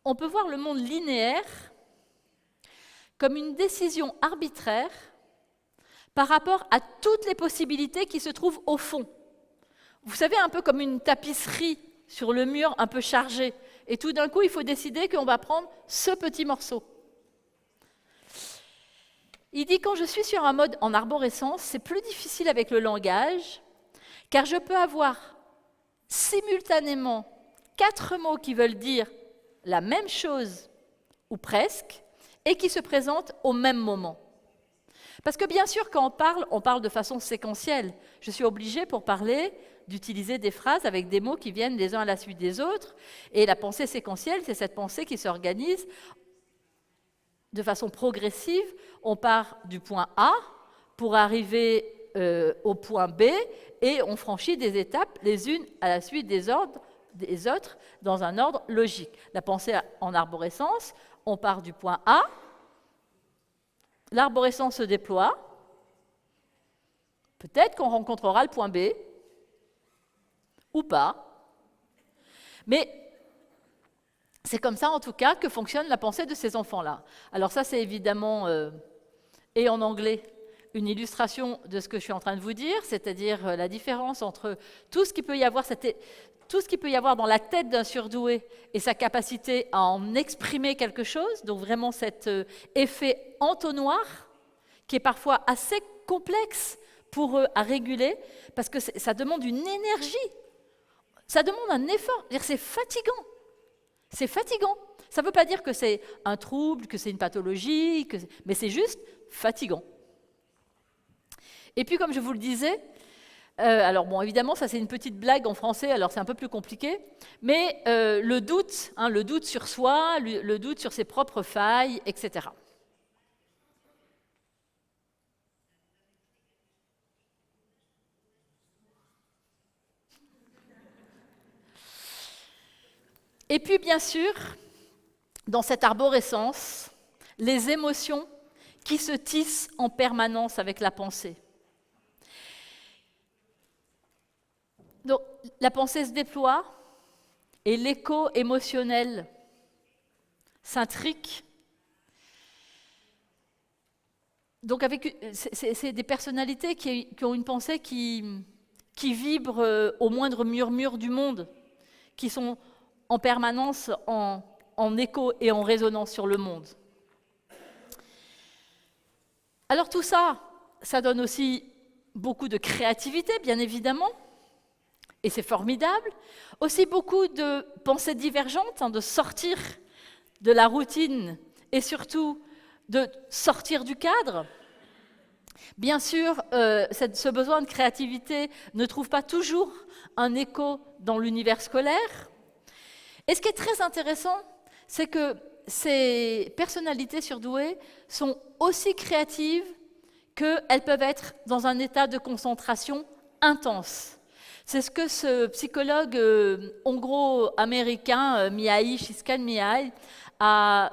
on peut voir le monde linéaire comme une décision arbitraire par rapport à toutes les possibilités qui se trouvent au fond. Vous savez, un peu comme une tapisserie sur le mur un peu chargée. Et tout d'un coup, il faut décider qu'on va prendre ce petit morceau. Il dit, quand je suis sur un mode en arborescence, c'est plus difficile avec le langage, car je peux avoir simultanément 4 mots qui veulent dire la même chose, ou presque, et qui se présentent au même moment. Parce que bien sûr, quand on parle de façon séquentielle. Je suis obligée, pour parler, d'utiliser des phrases avec des mots qui viennent les uns à la suite des autres. Et la pensée séquentielle, c'est cette pensée qui s'organise de façon progressive. On part du point A pour arriver au point B et on franchit des étapes les unes à la suite des autres dans un ordre logique. La pensée en arborescence, on part du point A, l'arborescence se déploie, Peut-être qu'on rencontrera le point B, ou pas. Mais c'est comme ça, en tout cas, que fonctionne la pensée de ces enfants-là. Alors ça, c'est évidemment, et en anglais, une illustration de ce que je suis en train de vous dire, c'est-à-dire la différence entre tout ce qu'il peut y avoir dans la tête d'un surdoué et sa capacité à en exprimer quelque chose, donc vraiment cet effet entonnoir, qui est parfois assez complexe pour eux à réguler, parce que ça demande une énergie, ça demande un effort, c'est fatigant. C'est fatigant. Ça ne veut pas dire que c'est un trouble, que c'est une pathologie, mais c'est juste fatigant. Et puis, comme je vous le disais, alors bon, évidemment, ça c'est une petite blague en français, alors c'est un peu plus compliqué, mais le doute sur soi, le doute sur ses propres failles, etc. Et puis, bien sûr, dans cette arborescence, les émotions qui se tissent en permanence avec la pensée. Donc, la pensée se déploie et l'écho émotionnel s'intrique. Donc, c'est des personnalités qui ont une pensée qui vibre au moindre murmure du monde, qui sont en permanence en écho et en résonance sur le monde. Alors tout ça, ça donne aussi beaucoup de créativité, bien évidemment, et c'est formidable. Aussi beaucoup de pensées divergentes, de sortir de la routine et surtout de sortir du cadre. Bien sûr, ce besoin de créativité ne trouve pas toujours un écho dans l'univers scolaire. Et ce qui est très intéressant, c'est que ces personnalités surdouées sont aussi créatives qu'elles peuvent être dans un état de concentration intense. C'est ce que ce psychologue hongro-américain Mihaly Csikszentmihalyi a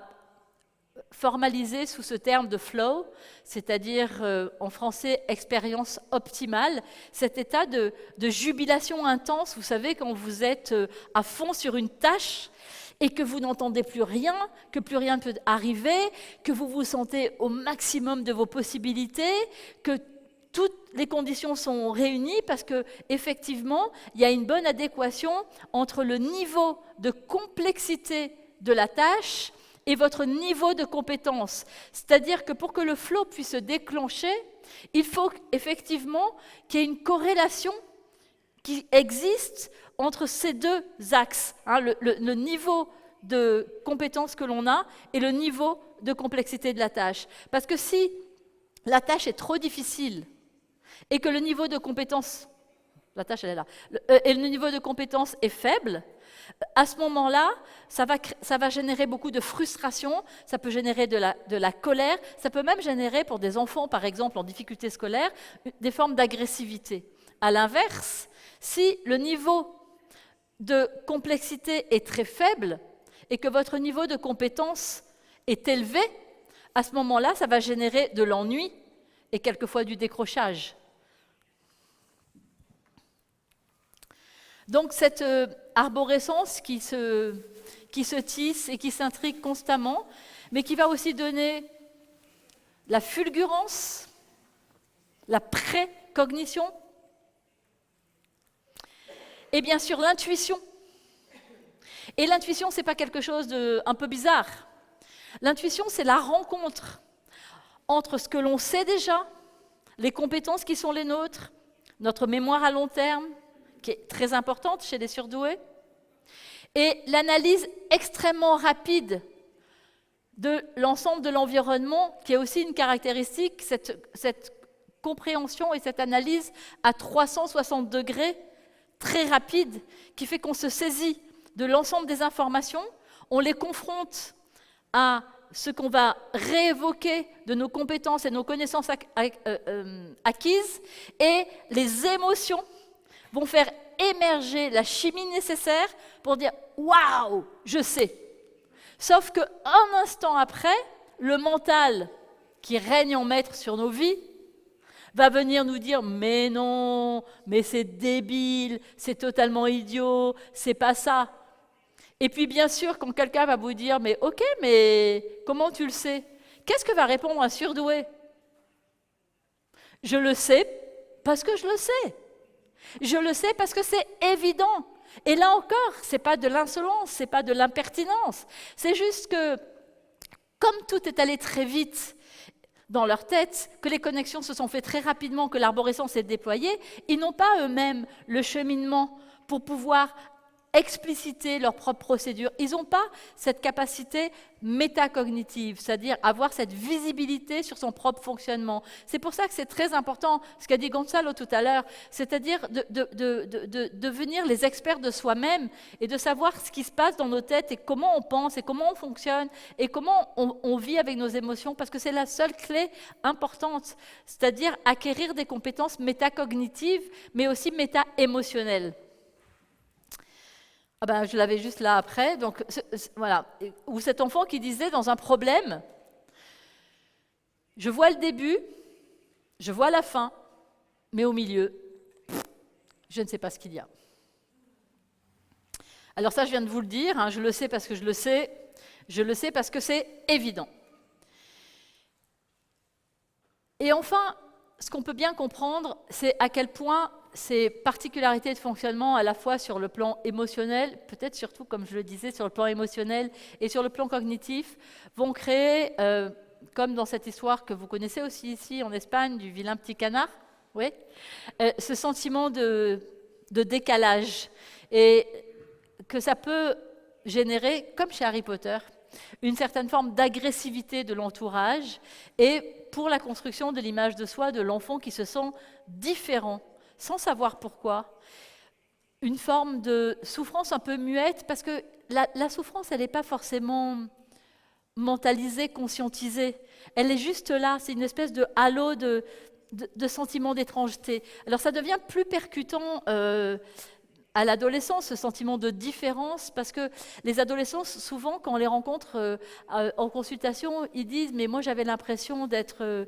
formalisé sous ce terme de flow, c'est-à-dire en français expérience optimale, cet état de jubilation intense, vous savez, quand vous êtes à fond sur une tâche et que vous n'entendez plus rien, que plus rien ne peut arriver, que vous vous sentez au maximum de vos possibilités, que toutes les conditions sont réunies parce qu'effectivement, il y a une bonne adéquation entre le niveau de complexité de la tâche et votre niveau de compétence. C'est-à-dire que pour que le flow puisse se déclencher, il faut effectivement qu'il y ait une corrélation qui existe entre ces deux axes, le niveau de compétence que l'on a et le niveau de complexité de la tâche. Parce que si la tâche est trop difficile et que le niveau de compétence, la tâche elle est là, et le niveau de compétence est faible, à ce moment-là, ça va générer beaucoup de frustration, ça peut générer de la colère, ça peut même générer pour des enfants, par exemple, en difficulté scolaire, des formes d'agressivité. À l'inverse, si le niveau de complexité est très faible et que votre niveau de compétence est élevé, à ce moment-là, ça va générer de l'ennui et quelquefois du décrochage. Donc cette arborescence qui se tisse et qui s'intrigue constamment, mais qui va aussi donner la fulgurance, la précognition, et bien sûr l'intuition. Et l'intuition, ce n'est pas quelque chose d'un peu bizarre. L'intuition, c'est la rencontre entre ce que l'on sait déjà, les compétences qui sont les nôtres, notre mémoire à long terme, qui est très importante chez les surdoués, et l'analyse extrêmement rapide de l'ensemble de l'environnement, qui est aussi une caractéristique, cette compréhension et cette analyse à 360 degrés, très rapide, qui fait qu'on se saisit de l'ensemble des informations, on les confronte à ce qu'on va réévoquer de nos compétences et nos connaissances acquises, et les émotions vont faire émerger la chimie nécessaire pour dire « Waouh, je sais !» Sauf qu'un instant après, le mental qui règne en maître sur nos vies va venir nous dire « mais non, mais c'est débile, c'est totalement idiot, c'est pas ça ». Et puis bien sûr, quand quelqu'un va vous dire « mais ok, mais comment tu le sais ?» Qu'est-ce que va répondre un surdoué? Je le sais parce que je le sais. Je le sais parce que c'est évident. Et là encore, ce n'est pas de l'insolence, ce n'est pas de l'impertinence. C'est juste que, comme tout est allé très vite dans leur tête, que les connexions se sont faites très rapidement, que l'arborescence est déployée, ils n'ont pas eux-mêmes le cheminement pour pouvoir expliciter leur propre procédure. Ils n'ont pas cette capacité métacognitive, c'est-à-dire avoir cette visibilité sur son propre fonctionnement. C'est pour ça que c'est très important, ce qu'a dit Gonzalo tout à l'heure, c'est-à-dire de devenir les experts de soi-même et de savoir ce qui se passe dans nos têtes et comment on pense et comment on fonctionne et comment on vit avec nos émotions, parce que c'est la seule clé importante, c'est-à-dire acquérir des compétences métacognitives, mais aussi méta-émotionnelles. Ah ben, je l'avais juste là après, donc voilà. Ou cet enfant qui disait dans un problème, je vois le début, je vois la fin, mais au milieu, je ne sais pas ce qu'il y a. Alors ça, je viens de vous le dire, hein, je le sais parce que je le sais parce que c'est évident. Et enfin, ce qu'on peut bien comprendre, c'est à quel point ces particularités de fonctionnement, à la fois sur le plan émotionnel, peut-être surtout, comme je le disais, sur le plan émotionnel et sur le plan cognitif, vont créer, comme dans cette histoire que vous connaissez aussi ici en Espagne, du vilain petit canard, oui, ce sentiment de décalage. Et que ça peut générer, comme chez Harry Potter, une certaine forme d'agressivité de l'entourage et pour la construction de l'image de soi de l'enfant qui se sent différent, sans savoir pourquoi, une forme de souffrance un peu muette, parce que la souffrance, elle n'est pas forcément mentalisée, conscientisée. Elle est juste là, c'est une espèce de halo de sentiment d'étrangeté. Alors ça devient plus percutant à l'adolescence, ce sentiment de différence, parce que les adolescents, souvent, quand on les rencontre en consultation, ils disent « mais moi j'avais l'impression d'être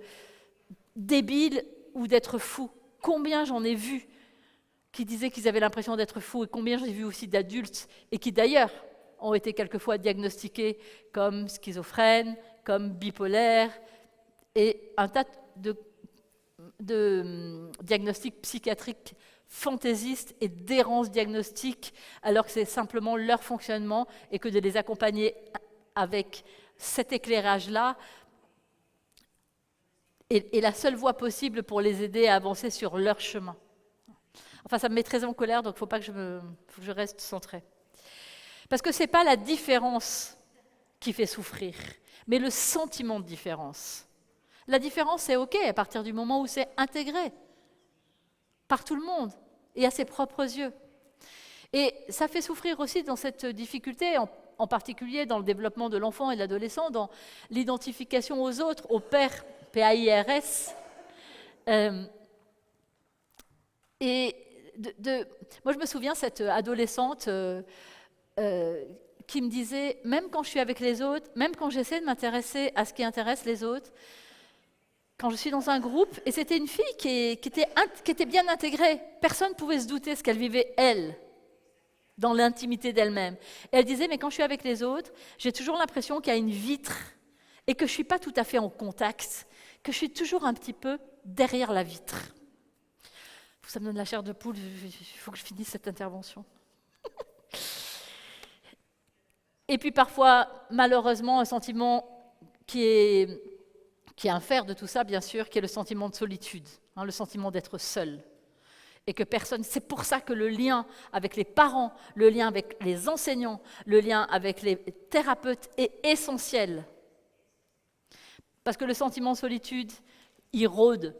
débile ou d'être fou ». Combien j'en ai vu qui disaient qu'ils avaient l'impression d'être fous, et combien j'ai vu aussi d'adultes, et qui d'ailleurs ont été quelquefois diagnostiqués comme schizophrènes, comme bipolaires, et un tas de diagnostics psychiatriques fantaisistes et d'errance diagnostique, alors que c'est simplement leur fonctionnement, et que de les accompagner avec cet éclairage-là, et la seule voie possible pour les aider à avancer sur leur chemin. Enfin, ça me met très en colère, donc il ne faut pas que je reste centrée. Parce que ce n'est pas la différence qui fait souffrir, mais le sentiment de différence. La différence, c'est OK à partir du moment où c'est intégré par tout le monde et à ses propres yeux. Et ça fait souffrir aussi dans cette difficulté, en particulier dans le développement de l'enfant et de l'adolescent, dans l'identification aux autres, aux pairs, P-A-I-R-S. Moi, je me souviens, cette adolescente qui me disait, même quand je suis avec les autres, même quand j'essaie de m'intéresser à ce qui intéresse les autres, quand je suis dans un groupe, et c'était une fille qui était bien intégrée, personne ne pouvait se douter ce qu'elle vivait, elle, dans l'intimité d'elle-même. Et elle disait, mais quand je suis avec les autres, j'ai toujours l'impression qu'il y a une vitre et que je ne suis pas tout à fait en contact, que je suis toujours un petit peu derrière la vitre. Ça me donne la chair de poule, il faut que je finisse cette intervention. Et puis parfois, malheureusement, un sentiment qui est un fer de tout ça, bien sûr, qui est le sentiment de solitude, hein, le sentiment d'être seul. Et que personne, c'est pour ça que le lien avec les parents, le lien avec les enseignants, le lien avec les thérapeutes est essentiel. Parce que le sentiment de solitude, il rôde.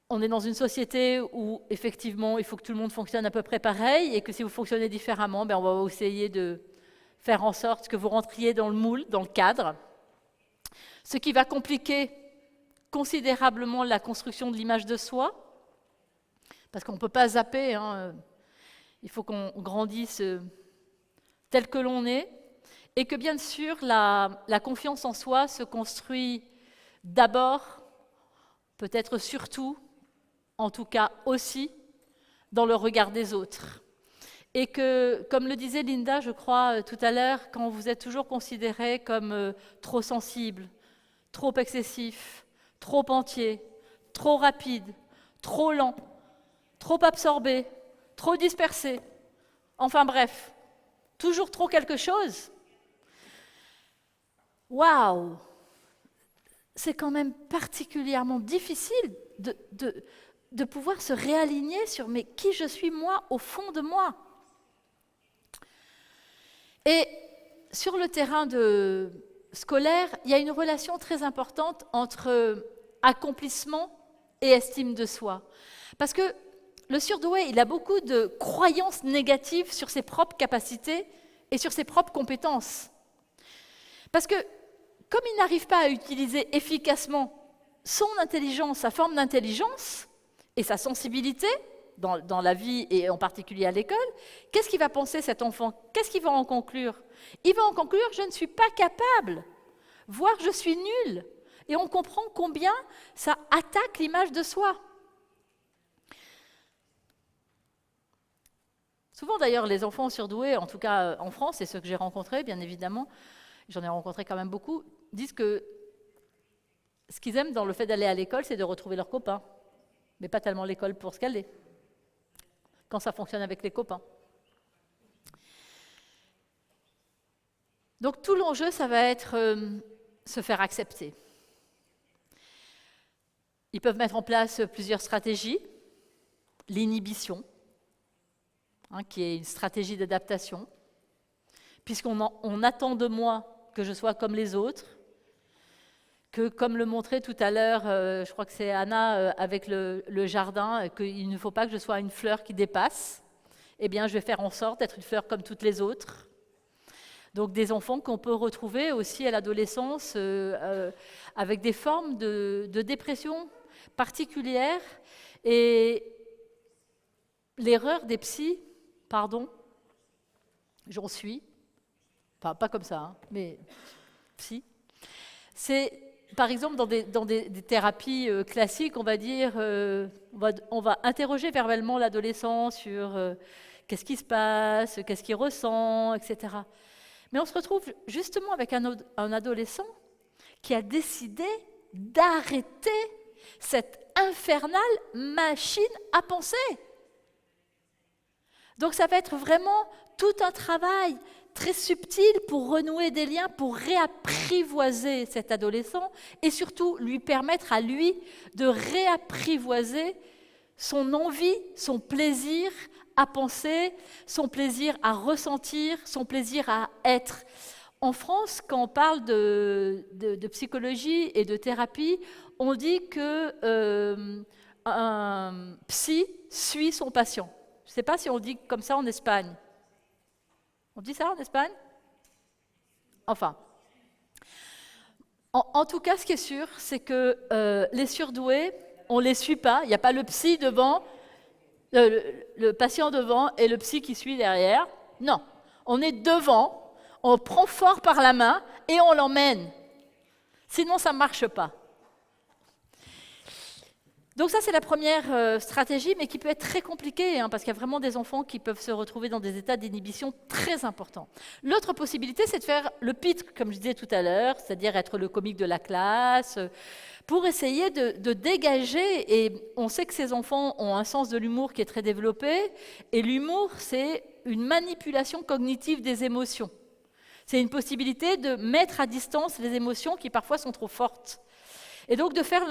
On est dans une société où, effectivement, il faut que tout le monde fonctionne à peu près pareil, et que si vous fonctionnez différemment, on va essayer de faire en sorte que vous rentriez dans le moule, dans le cadre, ce qui va compliquer considérablement la construction de l'image de soi, parce qu'on ne peut pas zapper, hein, il faut qu'on grandisse tel que l'on est, et que bien sûr, la confiance en soi se construit D'abord, peut-être surtout, en tout cas aussi, dans le regard des autres. Et que, comme le disait Linda, je crois, tout à l'heure, quand vous êtes toujours considéré comme trop sensible, trop excessif, trop entier, trop rapide, trop lent, trop absorbé, trop dispersé, enfin bref, toujours trop quelque chose, waouh! C'est quand même particulièrement difficile de pouvoir se réaligner sur mais qui je suis moi au fond de moi. Et sur le terrain scolaire, il y a une relation très importante entre accomplissement et estime de soi. Parce que le surdoué, il a beaucoup de croyances négatives sur ses propres capacités et sur ses propres compétences. Parce que comme il n'arrive pas à utiliser efficacement son intelligence, sa forme d'intelligence et sa sensibilité dans la vie et en particulier à l'école, qu'est-ce qu'il va penser cet enfant? Qu'est-ce qu'il va en conclure? Il va en conclure « je ne suis pas capable », voire « je suis nul ». Et on comprend combien ça attaque l'image de soi. Souvent d'ailleurs, les enfants surdoués, en tout cas en France, et ceux que j'ai rencontrés, bien évidemment, j'en ai rencontré quand même beaucoup, disent que ce qu'ils aiment dans le fait d'aller à l'école, c'est de retrouver leurs copains. Mais pas tellement l'école pour ce qu'elle est, quand ça fonctionne avec les copains. Donc tout l'enjeu, ça va être se faire accepter. Ils peuvent mettre en place plusieurs stratégies. L'inhibition, qui est une stratégie d'adaptation, puisqu'on attend de moi que je sois comme les autres, que comme le montrait tout à l'heure, je crois que c'est Anna avec le jardin, qu'il ne faut pas que je sois une fleur qui dépasse, eh bien je vais faire en sorte d'être une fleur comme toutes les autres. Donc des enfants qu'on peut retrouver aussi à l'adolescence avec des formes de dépression particulières. Et l'erreur des psys, pardon, j'en suis, enfin pas comme ça, mais psy, c'est par exemple dans des thérapies classiques, on va dire, on va interroger verbalement l'adolescent sur qu'est-ce qui se passe, qu'est-ce qu'il ressent, etc. Mais on se retrouve justement avec un adolescent qui a décidé d'arrêter cette infernale machine à penser. Donc ça va être vraiment tout un travail très subtil pour renouer des liens, pour réapprivoiser cet adolescent et surtout lui permettre à lui de réapprivoiser son envie, son plaisir à penser, son plaisir à ressentir, son plaisir à être. En France, quand on parle de psychologie et de thérapie, on dit qu'un psy suit son patient. Je ne sais pas si on dit comme ça en Espagne. On dit ça en Espagne? Enfin. En tout cas, ce qui est sûr, c'est que les surdoués, on ne les suit pas. Il n'y a pas le psy devant, le patient devant et le psy qui suit derrière. Non, on est devant, on prend fort par la main et on l'emmène. Sinon, ça ne marche pas. Donc ça, c'est la première stratégie, mais qui peut être très compliquée, parce qu'il y a vraiment des enfants qui peuvent se retrouver dans des états d'inhibition très importants. L'autre possibilité, c'est de faire le pitre, comme je disais tout à l'heure, c'est-à-dire être le comique de la classe, pour essayer de dégager, et on sait que ces enfants ont un sens de l'humour qui est très développé, et l'humour, c'est une manipulation cognitive des émotions. C'est une possibilité de mettre à distance les émotions qui parfois sont trop fortes. Et donc de faire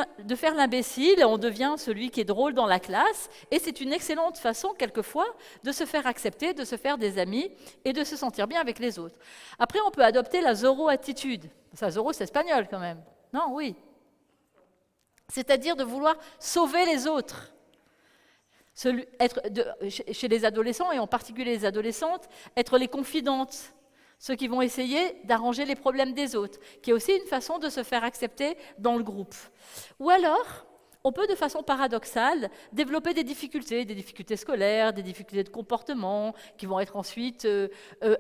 l'imbécile, on devient celui qui est drôle dans la classe, et c'est une excellente façon, quelquefois, de se faire accepter, de se faire des amis, et de se sentir bien avec les autres. Après, on peut adopter la Zorro-attitude. Ça, Zorro, c'est espagnol quand même. Non, oui. C'est-à-dire de vouloir sauver les autres. Chez les adolescents, et en particulier les adolescentes, être les confidentes. Ceux qui vont essayer d'arranger les problèmes des autres, qui est aussi une façon de se faire accepter dans le groupe. Ou alors, on peut de façon paradoxale développer des difficultés scolaires, des difficultés de comportement, qui vont être ensuite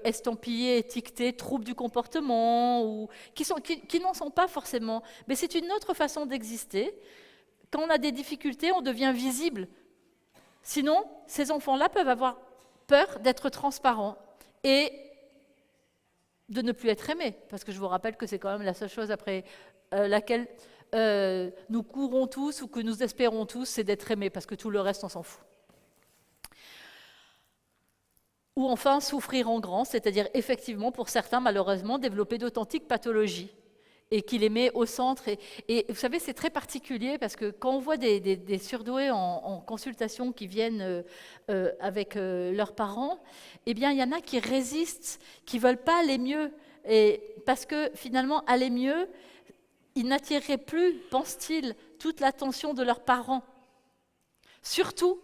estampillées, étiquetées, troubles du comportement, ou qui n'en sont pas forcément. Mais c'est une autre façon d'exister. Quand on a des difficultés, on devient visible. Sinon, ces enfants-là peuvent avoir peur d'être transparents et de ne plus être aimés. Parce que je vous rappelle que c'est quand même la seule chose après laquelle nous courons tous ou que nous espérons tous, c'est d'être aimés, parce que tout le reste, on s'en fout. Ou enfin, souffrir en grand, c'est-à-dire effectivement, pour certains, malheureusement, développer d'authentiques pathologies et qui les met au centre. Et vous savez, c'est très particulier, parce que quand on voit des surdoués en consultation qui viennent avec leurs parents, eh bien, il y en a qui résistent, qui ne veulent pas aller mieux, et parce que finalement, aller mieux, ils n'attireraient plus, pense-t-il, toute l'attention de leurs parents. Surtout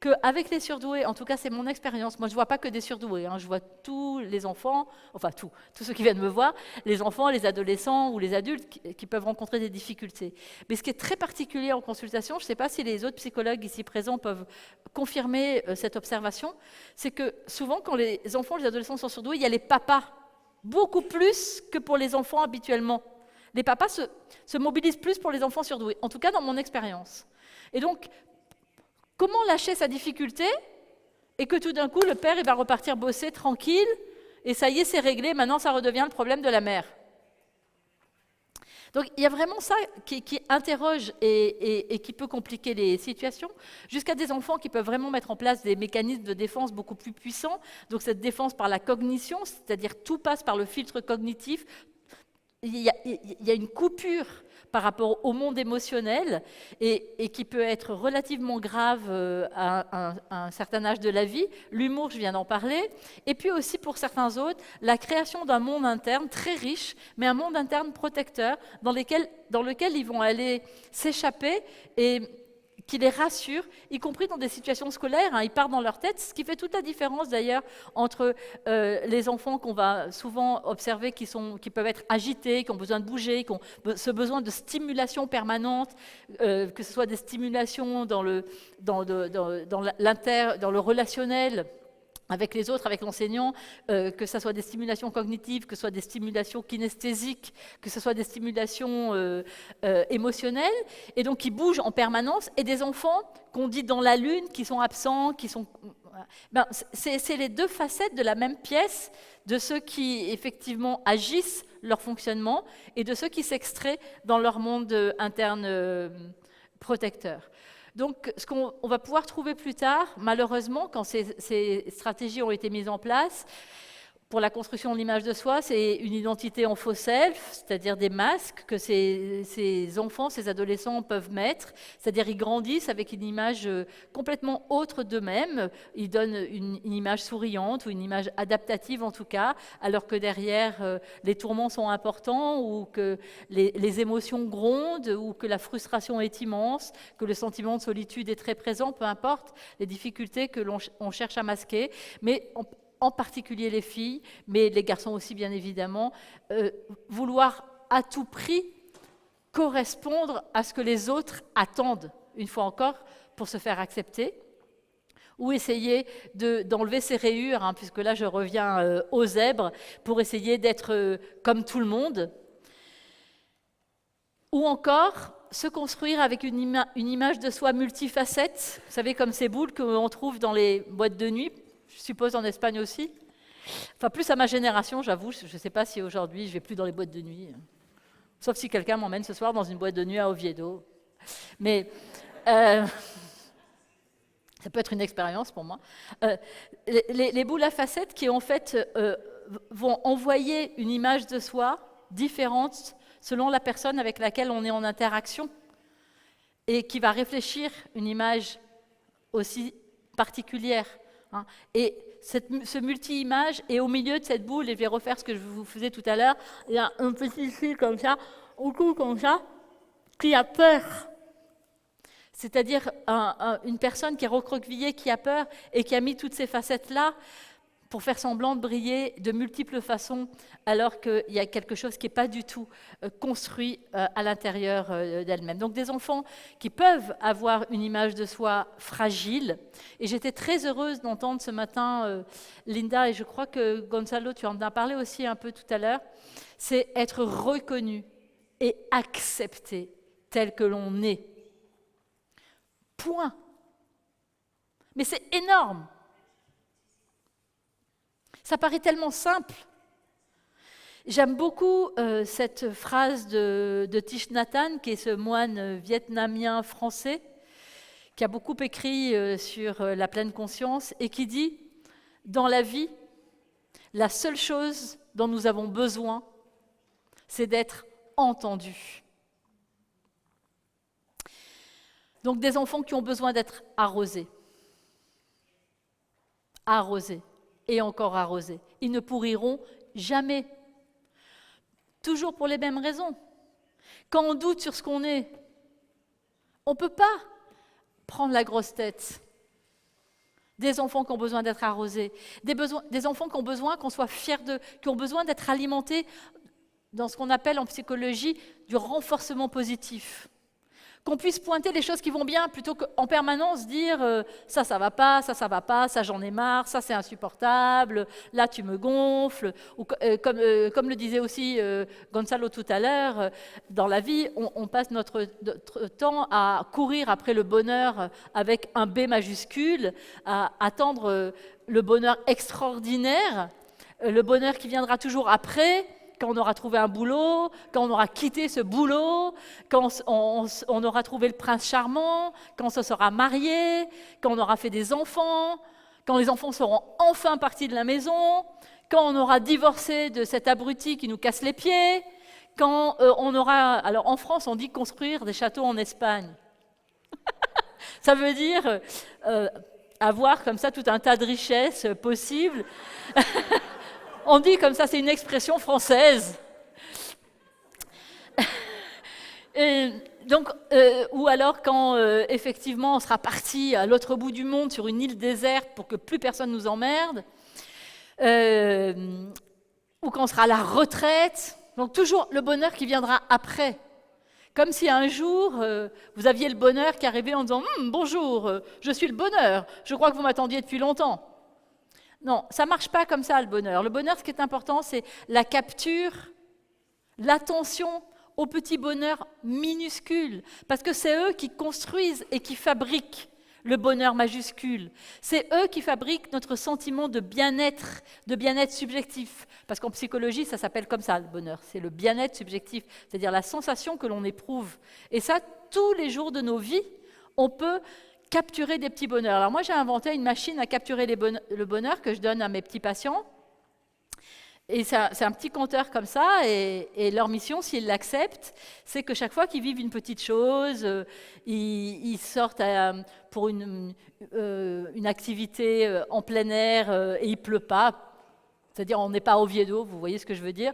qu'avec les surdoués, en tout cas c'est mon expérience, moi je ne vois pas que des surdoués, je vois tous les enfants, enfin tous ceux qui viennent me voir, les enfants, les adolescents ou les adultes qui peuvent rencontrer des difficultés. Mais ce qui est très particulier en consultation, je ne sais pas si les autres psychologues ici présents peuvent confirmer cette observation, c'est que souvent quand les enfants, les adolescents sont surdoués, il y a les papas, beaucoup plus que pour les enfants habituellement. Les papas se mobilisent plus pour les enfants surdoués, en tout cas dans mon expérience. Et donc, comment lâcher sa difficulté et que tout d'un coup, le père il va repartir bosser tranquille et ça y est, c'est réglé, maintenant ça redevient le problème de la mère. Donc, il y a vraiment ça qui interroge et qui peut compliquer les situations, jusqu'à des enfants qui peuvent vraiment mettre en place des mécanismes de défense beaucoup plus puissants. Donc, cette défense par la cognition, c'est-à-dire tout passe par le filtre cognitif. Il y a une coupure par rapport au monde émotionnel et qui peut être relativement grave à un certain âge de la vie. L'humour, je viens d'en parler. Et puis aussi pour certains autres, la création d'un monde interne très riche, mais un monde interne protecteur dans lequel ils vont aller s'échapper et qui les rassure, y compris dans des situations scolaires. Ils partent dans leur tête, ce qui fait toute la différence d'ailleurs entre les enfants qu'on va souvent observer qui peuvent être agités, qui ont besoin de bouger, qui ont ce besoin de stimulation permanente, que ce soit des stimulations dans le relationnel, avec les autres, avec l'enseignant, que ce soit des stimulations cognitives, que ce soit des stimulations kinesthésiques, que ce soit des stimulations émotionnelles, et donc qui bougent en permanence, et des enfants qu'on dit dans la lune, qui sont absents, c'est les deux facettes de la même pièce, de ceux qui effectivement agissent leur fonctionnement, et de ceux qui s'extraient dans leur monde interne protecteur. Donc, ce qu'on va pouvoir trouver plus tard, malheureusement, quand ces stratégies ont été mises en place, pour la construction de l'image de soi, c'est une identité en faux self, c'est-à-dire des masques que ces enfants, ces adolescents peuvent mettre, c'est-à-dire ils grandissent avec une image complètement autre d'eux-mêmes, ils donnent une image souriante ou une image adaptative en tout cas, alors que derrière les tourments sont importants ou que les émotions grondent ou que la frustration est immense, que le sentiment de solitude est très présent, peu importe les difficultés que l'on cherche à masquer, mais en particulier les filles, mais les garçons aussi bien évidemment, vouloir à tout prix correspondre à ce que les autres attendent, une fois encore, pour se faire accepter, ou essayer d'enlever ses rayures, puisque là je reviens aux zèbres, pour essayer d'être comme tout le monde, ou encore se construire avec une image de soi multifacette, vous savez, comme ces boules qu'on trouve dans les boîtes de nuit, je suppose en Espagne aussi. Enfin, plus à ma génération, j'avoue, je ne sais pas si aujourd'hui je ne vais plus dans les boîtes de nuit. Sauf si quelqu'un m'emmène ce soir dans une boîte de nuit à Oviedo. Mais ça peut être une expérience pour moi. Les boules à facettes qui, en fait, vont envoyer une image de soi différente selon la personne avec laquelle on est en interaction et qui va réfléchir une image aussi particulière. Et ce multi-image, et au milieu de cette boule, et je vais refaire ce que je vous faisais tout à l'heure, il y a un petit fil comme ça, autour comme ça, qui a peur. C'est-à-dire une personne qui est recroquevillée, qui a peur, et qui a mis toutes ces facettes-là pour faire semblant de briller de multiples façons, alors qu'il y a quelque chose qui n'est pas du tout construit à l'intérieur d'elle-même. Donc des enfants qui peuvent avoir une image de soi fragile. Et j'étais très heureuse d'entendre ce matin, Linda, et je crois que Gonzalo, tu en as parlé aussi un peu tout à l'heure, c'est être reconnu et accepté tel que l'on est. Point. Mais c'est énorme. Ça paraît tellement simple. J'aime beaucoup cette phrase de Thich Nhat Hanh, qui est ce moine vietnamien français, qui a beaucoup écrit sur la pleine conscience, et qui dit « Dans la vie, la seule chose dont nous avons besoin, c'est d'être entendus. » Donc des enfants qui ont besoin d'être arrosés. Arrosés. Et encore arrosés. Ils ne pourriront jamais. Toujours pour les mêmes raisons. Quand on doute sur ce qu'on est, on ne peut pas prendre la grosse tête. Des enfants qui ont besoin d'être arrosés. Des enfants qui ont besoin qu'on soit fiers d'eux, qui ont besoin d'être alimentés dans ce qu'on appelle en psychologie du renforcement positif. Qu'on puisse pointer les choses qui vont bien plutôt qu'en permanence dire ça va pas, ça va pas, ça j'en ai marre, ça c'est insupportable, là tu me gonfles. Ou, comme le disait aussi Gonzalo tout à l'heure, dans la vie, on passe notre temps à courir après le bonheur avec un B majuscule, à attendre le bonheur extraordinaire, le bonheur qui viendra toujours après, quand on aura trouvé un boulot, quand on aura quitté ce boulot, quand on aura trouvé le prince charmant, quand on se sera marié, quand on aura fait des enfants, quand les enfants seront enfin partis de la maison, quand on aura divorcé de cet abruti qui nous casse les pieds, quand on aura... Alors en France, on dit construire des châteaux en Espagne. Ça veut dire avoir comme ça tout un tas de richesses possibles. On dit comme ça, c'est une expression française. Et donc, ou alors quand effectivement on sera parti à l'autre bout du monde sur une île déserte pour que plus personne nous emmerde, ou quand on sera à la retraite. Donc toujours le bonheur qui viendra après. Comme si un jour, vous aviez le bonheur qui arrivait en disant « Bonjour, je suis le bonheur, je crois que vous m'attendiez depuis longtemps ». Non, ça ne marche pas comme ça, le bonheur. Le bonheur, ce qui est important, c'est la capture, l'attention aux petits bonheurs minuscules, parce que c'est eux qui construisent et qui fabriquent le bonheur majuscule. C'est eux qui fabriquent notre sentiment de bien-être subjectif. Parce qu'en psychologie, ça s'appelle comme ça, le bonheur. C'est le bien-être subjectif, c'est-à-dire la sensation que l'on éprouve. Et ça, tous les jours de nos vies, on peut capturer des petits bonheurs. Alors moi, j'ai inventé une machine à capturer le bonheur que je donne à mes petits patients. Et c'est un petit compteur comme ça, et leur mission, s'ils l'acceptent, c'est que chaque fois qu'ils vivent une petite chose, ils sortent pour une activité en plein air et il ne pleut pas, c'est-à-dire on n'est pas au Oviedo, vous voyez ce que je veux dire,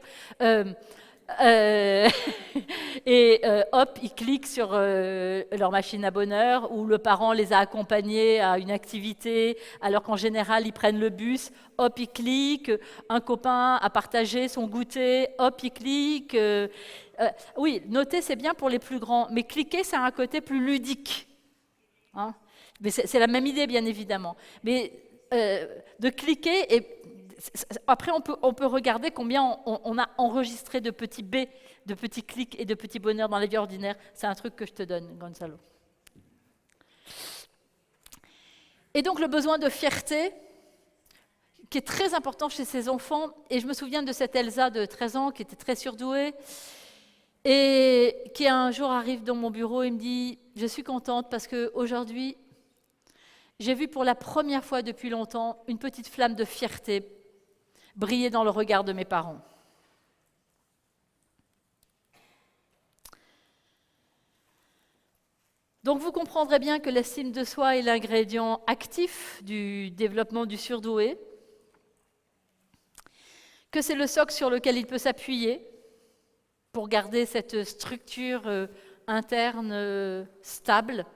et hop, ils cliquent sur leur machine à bonheur, ou le parent les a accompagnés à une activité, alors qu'en général, ils prennent le bus, hop, ils cliquent, un copain a partagé son goûter, hop, ils cliquent. Oui, noter, c'est bien pour les plus grands, mais cliquer, ça a un côté plus ludique. Hein, mais c'est la même idée, bien évidemment. Mais de cliquer... Après, on peut regarder combien on a enregistré de petits B, de petits clics et de petits bonheurs dans la vie ordinaire. C'est un truc que je te donne, Gonzalo. Et donc, le besoin de fierté, qui est très important chez ces enfants. Et je me souviens de cette Elsa de 13 ans qui était très surdouée et qui un jour arrive dans mon bureau et me dit « Je suis contente parce qu'aujourd'hui, j'ai vu pour la première fois depuis longtemps une petite flamme de fierté briller dans le regard de mes parents. » Donc vous comprendrez bien que l'estime de soi est l'ingrédient actif du développement du surdoué, que c'est le socle sur lequel il peut s'appuyer pour garder cette structure interne stable,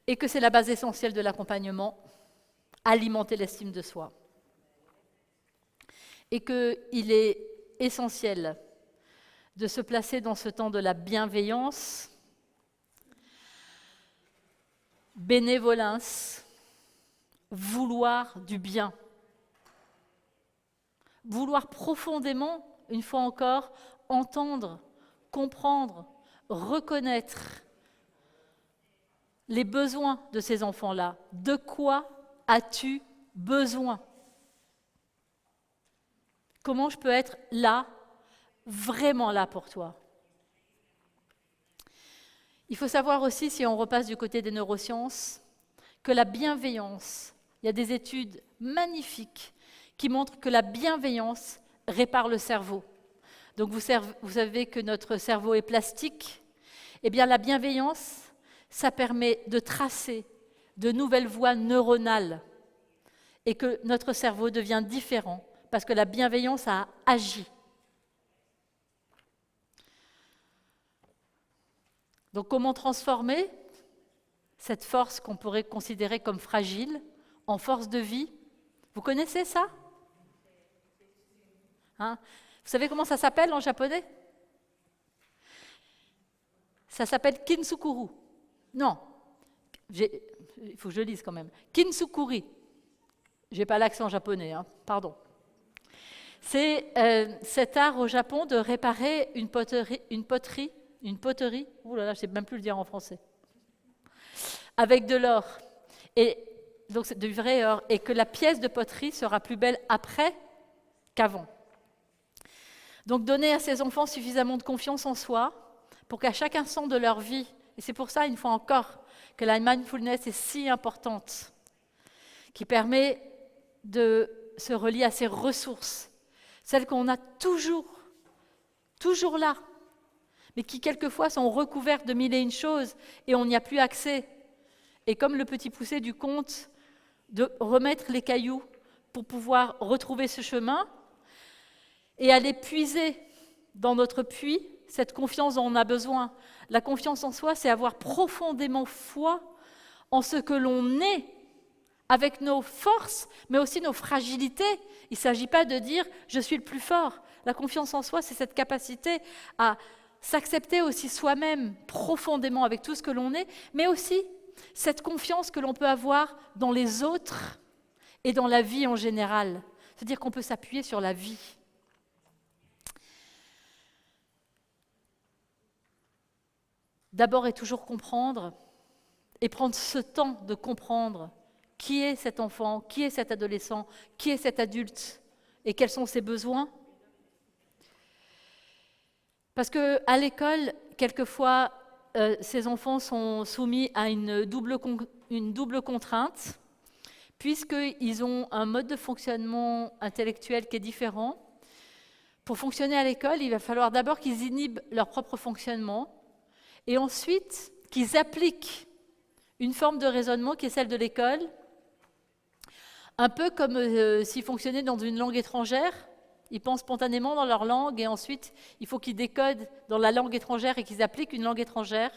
et que c'est la base essentielle de l'accompagnement, alimenter l'estime de soi. et qu'il est essentiel de se placer dans ce temps de la bienveillance, bénévolence, vouloir du bien. Vouloir profondément, une fois encore, entendre, comprendre, reconnaître les besoins de ces enfants-là. De quoi as-tu besoin? Comment je peux être là, vraiment là pour toi? Il faut savoir aussi, si on repasse du côté des neurosciences, que la bienveillance, il y a des études magnifiques qui montrent que la bienveillance répare le cerveau. Donc vous savez que notre cerveau est plastique. Eh bien la bienveillance, ça permet de tracer de nouvelles voies neuronales et que notre cerveau devient différent parce que la bienveillance a agi. Donc comment transformer cette force qu'on pourrait considérer comme fragile en force de vie? Vous connaissez ça? Hein? Vous savez comment ça s'appelle en japonais? Ça s'appelle Kinsukuru. Non, il faut que je lise quand même. Kinsukuri. Je n'ai pas l'accent japonais, hein, pardon. C'est cet art au Japon de réparer une poterie, ouh là là, je ne sais même plus le dire en français, avec de l'or. Et donc c'est du vrai or, et que la pièce de poterie sera plus belle après qu'avant. Donc donner à ces enfants suffisamment de confiance en soi pour qu'à chaque instant de leur vie, et c'est pour ça, une fois encore, que la mindfulness est si importante, qui permet de se relier à ces ressources, celles qu'on a toujours là, mais qui quelquefois sont recouvertes de mille et une choses et on n'y a plus accès. Et comme le petit poussé du conte, de remettre les cailloux pour pouvoir retrouver ce chemin et aller puiser dans notre puits cette confiance dont on a besoin. La confiance en soi, c'est avoir profondément foi en ce que l'on est, avec nos forces, mais aussi nos fragilités. Il ne s'agit pas de dire « je suis le plus fort ». La confiance en soi, c'est cette capacité à s'accepter aussi soi-même profondément avec tout ce que l'on est, mais aussi cette confiance que l'on peut avoir dans les autres et dans la vie en général. C'est-à-dire qu'on peut s'appuyer sur la vie. D'abord et toujours comprendre et prendre ce temps de comprendre qui est cet enfant, qui est cet adolescent, qui est cet adulte et quels sont ses besoins. Parce qu'à l'école, quelquefois, ces enfants sont soumis à une double contrainte, puisqu'ils ont un mode de fonctionnement intellectuel qui est différent. Pour fonctionner à l'école, il va falloir d'abord qu'ils inhibent leur propre fonctionnement, et ensuite qu'ils appliquent une forme de raisonnement qui est celle de l'école, un peu comme s'ils fonctionnaient dans une langue étrangère. Ils pensent spontanément dans leur langue et ensuite il faut qu'ils décodent dans la langue étrangère et qu'ils appliquent une langue étrangère.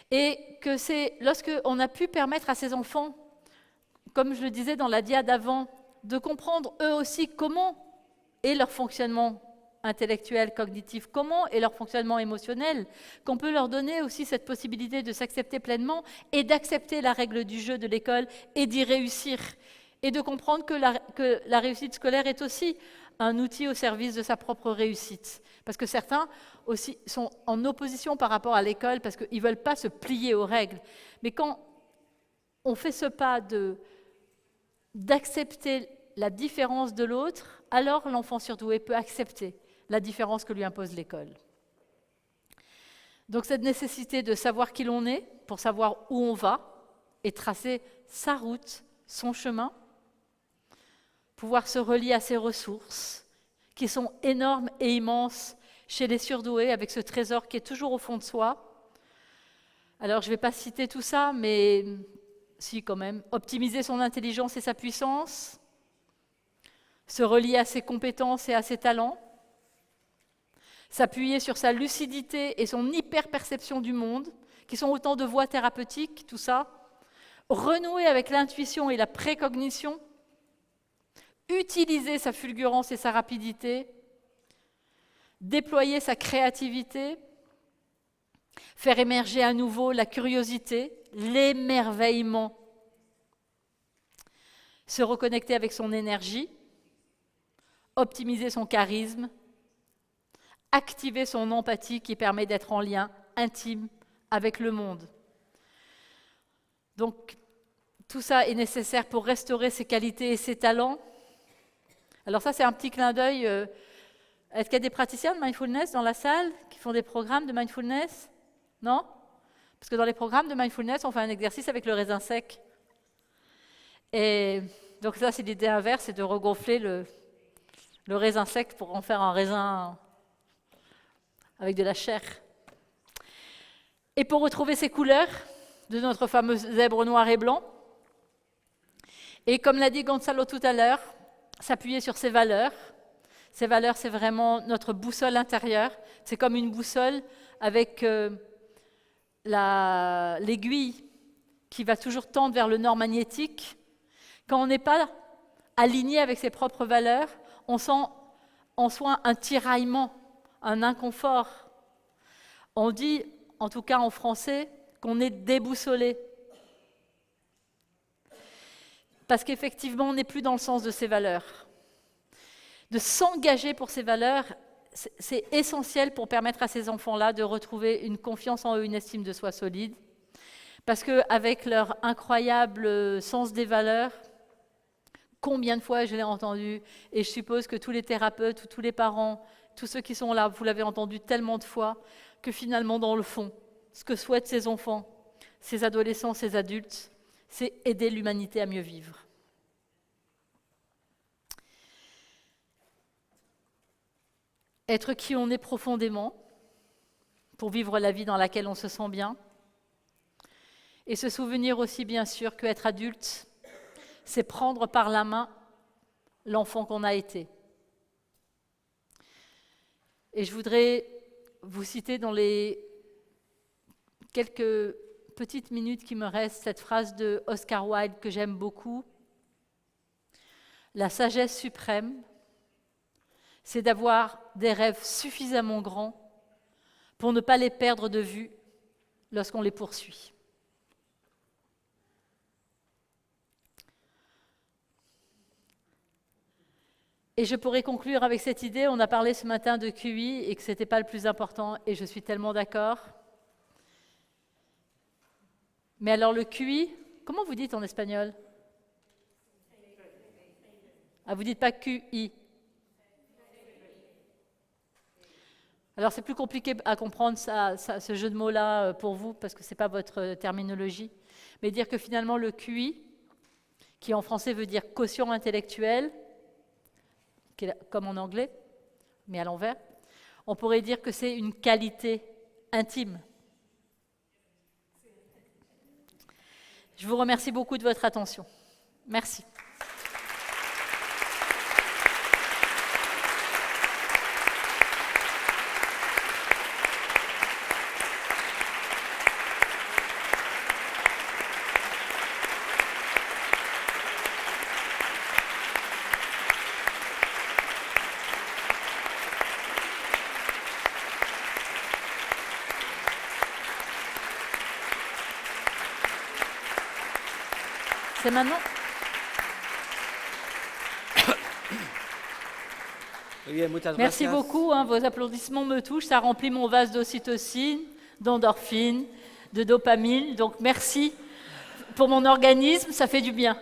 Et que c'est lorsqu'on a pu permettre à ces enfants, comme je le disais dans la dia d'avant, de comprendre eux aussi comment est leur fonctionnement intellectuel, cognitif, comment est leur fonctionnement émotionnel, qu'on peut leur donner aussi cette possibilité de s'accepter pleinement et d'accepter la règle du jeu de l'école et d'y réussir. Et de comprendre que la réussite scolaire est aussi un outil au service de sa propre réussite. Parce que certains aussi sont en opposition par rapport à l'école parce qu'ils ne veulent pas se plier aux règles. Mais quand on fait ce pas d'accepter la différence de l'autre, alors l'enfant surdoué peut accepter la différence que lui impose l'école. Donc cette nécessité de savoir qui l'on est, pour savoir où on va, et tracer sa route, son chemin, pouvoir se relier à ses ressources, qui sont énormes et immenses chez les surdoués, avec ce trésor qui est toujours au fond de soi. Alors je ne vais pas citer tout ça, mais si quand même, optimiser son intelligence et sa puissance, se relier à ses compétences et à ses talents, s'appuyer sur sa lucidité et son hyper-perception du monde, qui sont autant de voies thérapeutiques, tout ça, renouer avec l'intuition et la précognition, utiliser sa fulgurance et sa rapidité, déployer sa créativité, faire émerger à nouveau la curiosité, l'émerveillement, se reconnecter avec son énergie, optimiser son charisme, activer son empathie qui permet d'être en lien intime avec le monde. Donc, tout ça est nécessaire pour restaurer ses qualités et ses talents. Alors ça, c'est un petit clin d'œil. Est-ce qu'il y a des praticiens de mindfulness dans la salle qui font des programmes de mindfulness? Non? Parce que dans les programmes de mindfulness, on fait un exercice avec le raisin sec. Et donc ça, c'est l'idée inverse, c'est de regonfler le raisin sec pour en faire un raisin avec de la chair. Et pour retrouver ces couleurs de notre fameux zèbre noir et blanc, et comme l'a dit Gonzalo tout à l'heure, s'appuyer sur ses valeurs. Ces valeurs, c'est vraiment notre boussole intérieure. C'est comme une boussole avec l'aiguille qui va toujours tendre vers le nord magnétique. Quand on n'est pas aligné avec ses propres valeurs, on sent en soi un tiraillement, un inconfort. On dit, en tout cas en français, qu'on est déboussolé. Parce qu'effectivement, on n'est plus dans le sens de ses valeurs. De s'engager pour ses valeurs, c'est essentiel pour permettre à ces enfants-là de retrouver une confiance en eux, une estime de soi solide. Parce qu'avec leur incroyable sens des valeurs, combien de fois je l'ai entendu, et je suppose que tous les thérapeutes ou tous les parents, tous ceux qui sont là, vous l'avez entendu tellement de fois, que finalement, dans le fond, ce que souhaitent ces enfants, ces adolescents, ces adultes, c'est aider l'humanité à mieux vivre. Être qui on est profondément, pour vivre la vie dans laquelle on se sent bien, et se souvenir aussi, bien sûr, qu'être adulte, c'est prendre par la main l'enfant qu'on a été. Et je voudrais vous citer dans les quelques petites minutes qui me restent cette phrase de Oscar Wilde que j'aime beaucoup. La sagesse suprême, c'est d'avoir des rêves suffisamment grands pour ne pas les perdre de vue lorsqu'on les poursuit. Et je pourrais conclure avec cette idée, on a parlé ce matin de QI et que ce n'était pas le plus important, et je suis tellement d'accord. Mais alors le QI, comment vous dites en espagnol? Ah, vous ne dites pas QI. Alors c'est plus compliqué à comprendre ce jeu de mots-là pour vous, parce que ce n'est pas votre terminologie. Mais dire que finalement le QI, qui en français veut dire quotient intellectuel, comme en anglais, mais à l'envers, on pourrait dire que c'est une qualité intime. Je vous remercie beaucoup de votre attention. Merci. C'est maintenant. Merci beaucoup, vos applaudissements me touchent, ça remplit mon vase d'ocytocine, d'endorphine, de dopamine, donc merci pour mon organisme, ça fait du bien.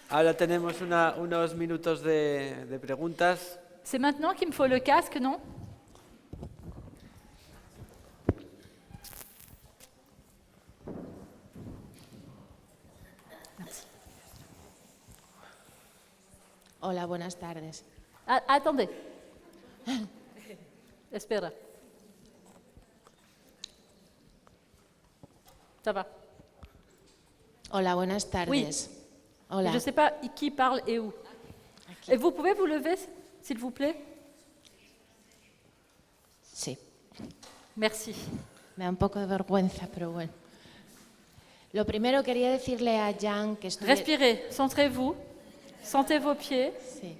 Ahora tenemos unos minutos de preguntas. C'est maintenant qu'il me faut le casque, non? Hola, buenas tardes. Attendez. Espera. Ça va. Hola, buenas tardes. Oui. Hola. Je ne sais pas qui parle et où. Aquí. Et vous pouvez vous lever, s'il vous plaît? Sí. Merci. Me da un poco de vergüenza, pero bueno. Lo primero quería decirle a Jan que estuve... Respirez, centrez-vous. Sentez vos pieds. Sí.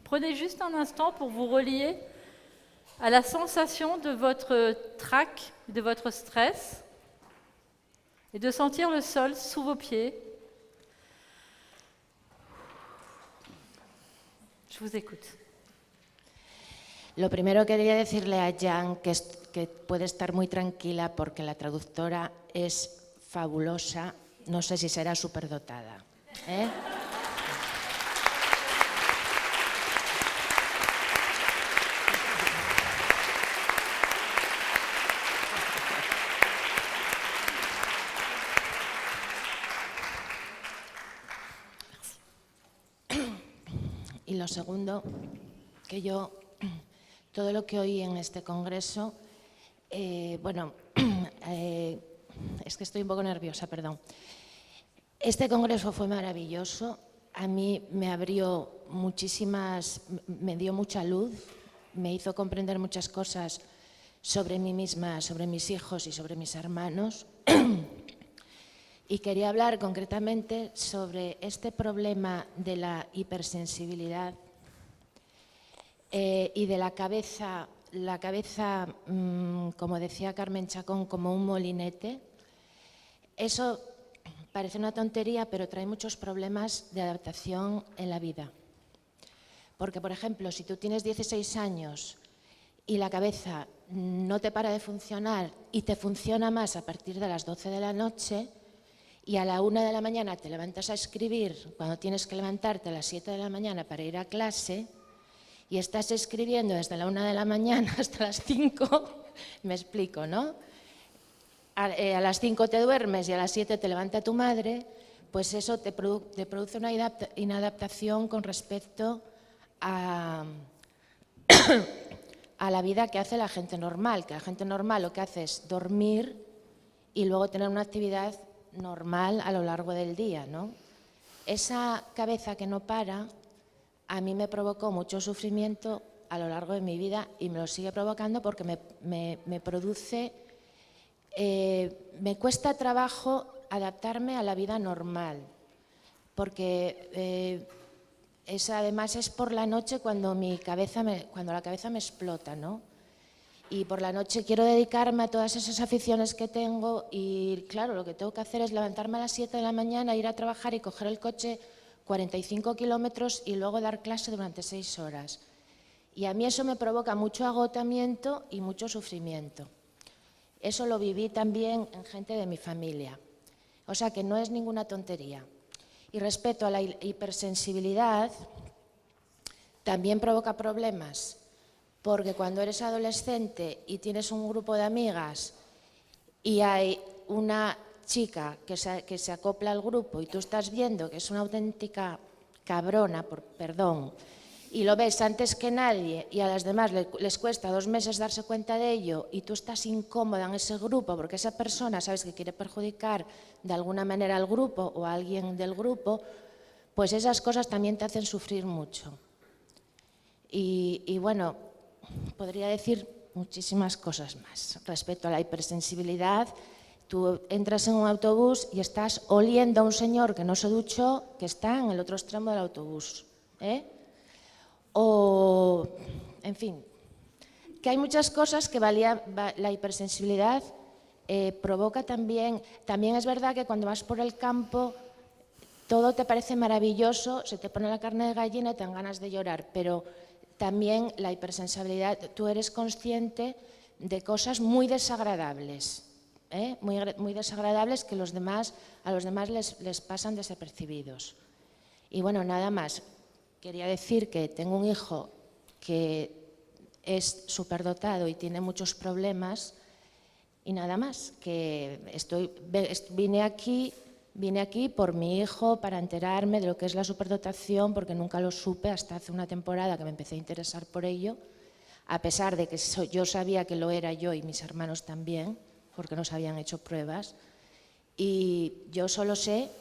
Prenez juste un instant pour vous relier à la sensation de votre trac, de votre stress, et de sentir le sol sous vos pieds. Je vous écoute. Lo primero quería decirle a Jan que puede estar muy tranquila porque la traductora es fabulosa. No sé si será superdotada. ¿Eh? Y lo segundo, que yo, todo lo que oí en este congreso, es que estoy un poco nerviosa, perdón. Este congreso fue maravilloso, a mí me abrió me dio mucha luz, me hizo comprender muchas cosas sobre mí misma, sobre mis hijos y sobre mis hermanos. Y quería hablar concretamente sobre este problema de la hipersensibilidad y de la cabeza, como decía Carmen Chacón, como un molinete. Eso parece una tontería, pero trae muchos problemas de adaptación en la vida. Porque, por ejemplo, si tú tienes 16 años y la cabeza no te para de funcionar y te funciona más a partir de las 12 de la noche, y a la 1 de la mañana te levantas a escribir cuando tienes que levantarte a las 7 de la mañana para ir a clase y estás escribiendo desde la 1 de la mañana hasta las 5, me explico, ¿no? A las 5 te duermes y a las 7 te levanta tu madre, pues eso te produce una inadaptación con respecto a la vida que hace la gente normal, que la gente normal lo que hace es dormir y luego tener una actividad normal a lo largo del día, ¿no? Esa cabeza que no para a mí me provocó mucho sufrimiento a lo largo de mi vida y me lo sigue provocando porque me produce, me cuesta trabajo adaptarme a la vida normal, porque además es por la noche cuando la cabeza me explota, ¿no? Y por la noche quiero dedicarme a todas esas aficiones que tengo y, claro, lo que tengo que hacer es levantarme a las 7 de la mañana, ir a trabajar y coger el coche 45 kilómetros y luego dar clase durante 6 horas. Y a mí eso me provoca mucho agotamiento y mucho sufrimiento. Eso lo viví también en gente de mi familia. O sea que no es ninguna tontería. Y respecto a la hipersensibilidad, también provoca problemas. Porque cuando eres adolescente y tienes un grupo de amigas y hay una chica que se acopla al grupo y tú estás viendo que es una auténtica cabrona, perdón, y lo ves antes que nadie y a las demás les cuesta 2 meses darse cuenta de ello y tú estás incómoda en ese grupo porque esa persona sabes que quiere perjudicar de alguna manera al grupo o a alguien del grupo, pues esas cosas también te hacen sufrir mucho. Y bueno, podría decir muchísimas cosas más. Respecto a la hipersensibilidad, tú entras en un autobús y estás oliendo a un señor que no se duchó, que está en el otro extremo del autobús. O, en fin, que hay muchas cosas que la hipersensibilidad provoca también. También es verdad que cuando vas por el campo todo te parece maravilloso, se te pone la carne de gallina y te dan ganas de llorar, pero también la hipersensibilidad, tú eres consciente de cosas muy desagradables, muy desagradables que a los demás les pasan desapercibidos. Y bueno, nada más. Quería decir que tengo un hijo que es superdotado y tiene muchos problemas y nada más, que vine aquí por mi hijo para enterarme de lo que es la superdotación, porque nunca lo supe hasta hace una temporada que me empecé a interesar por ello, a pesar de que yo sabía que lo era yo y mis hermanos también, porque nos habían hecho pruebas. Y yo solo sé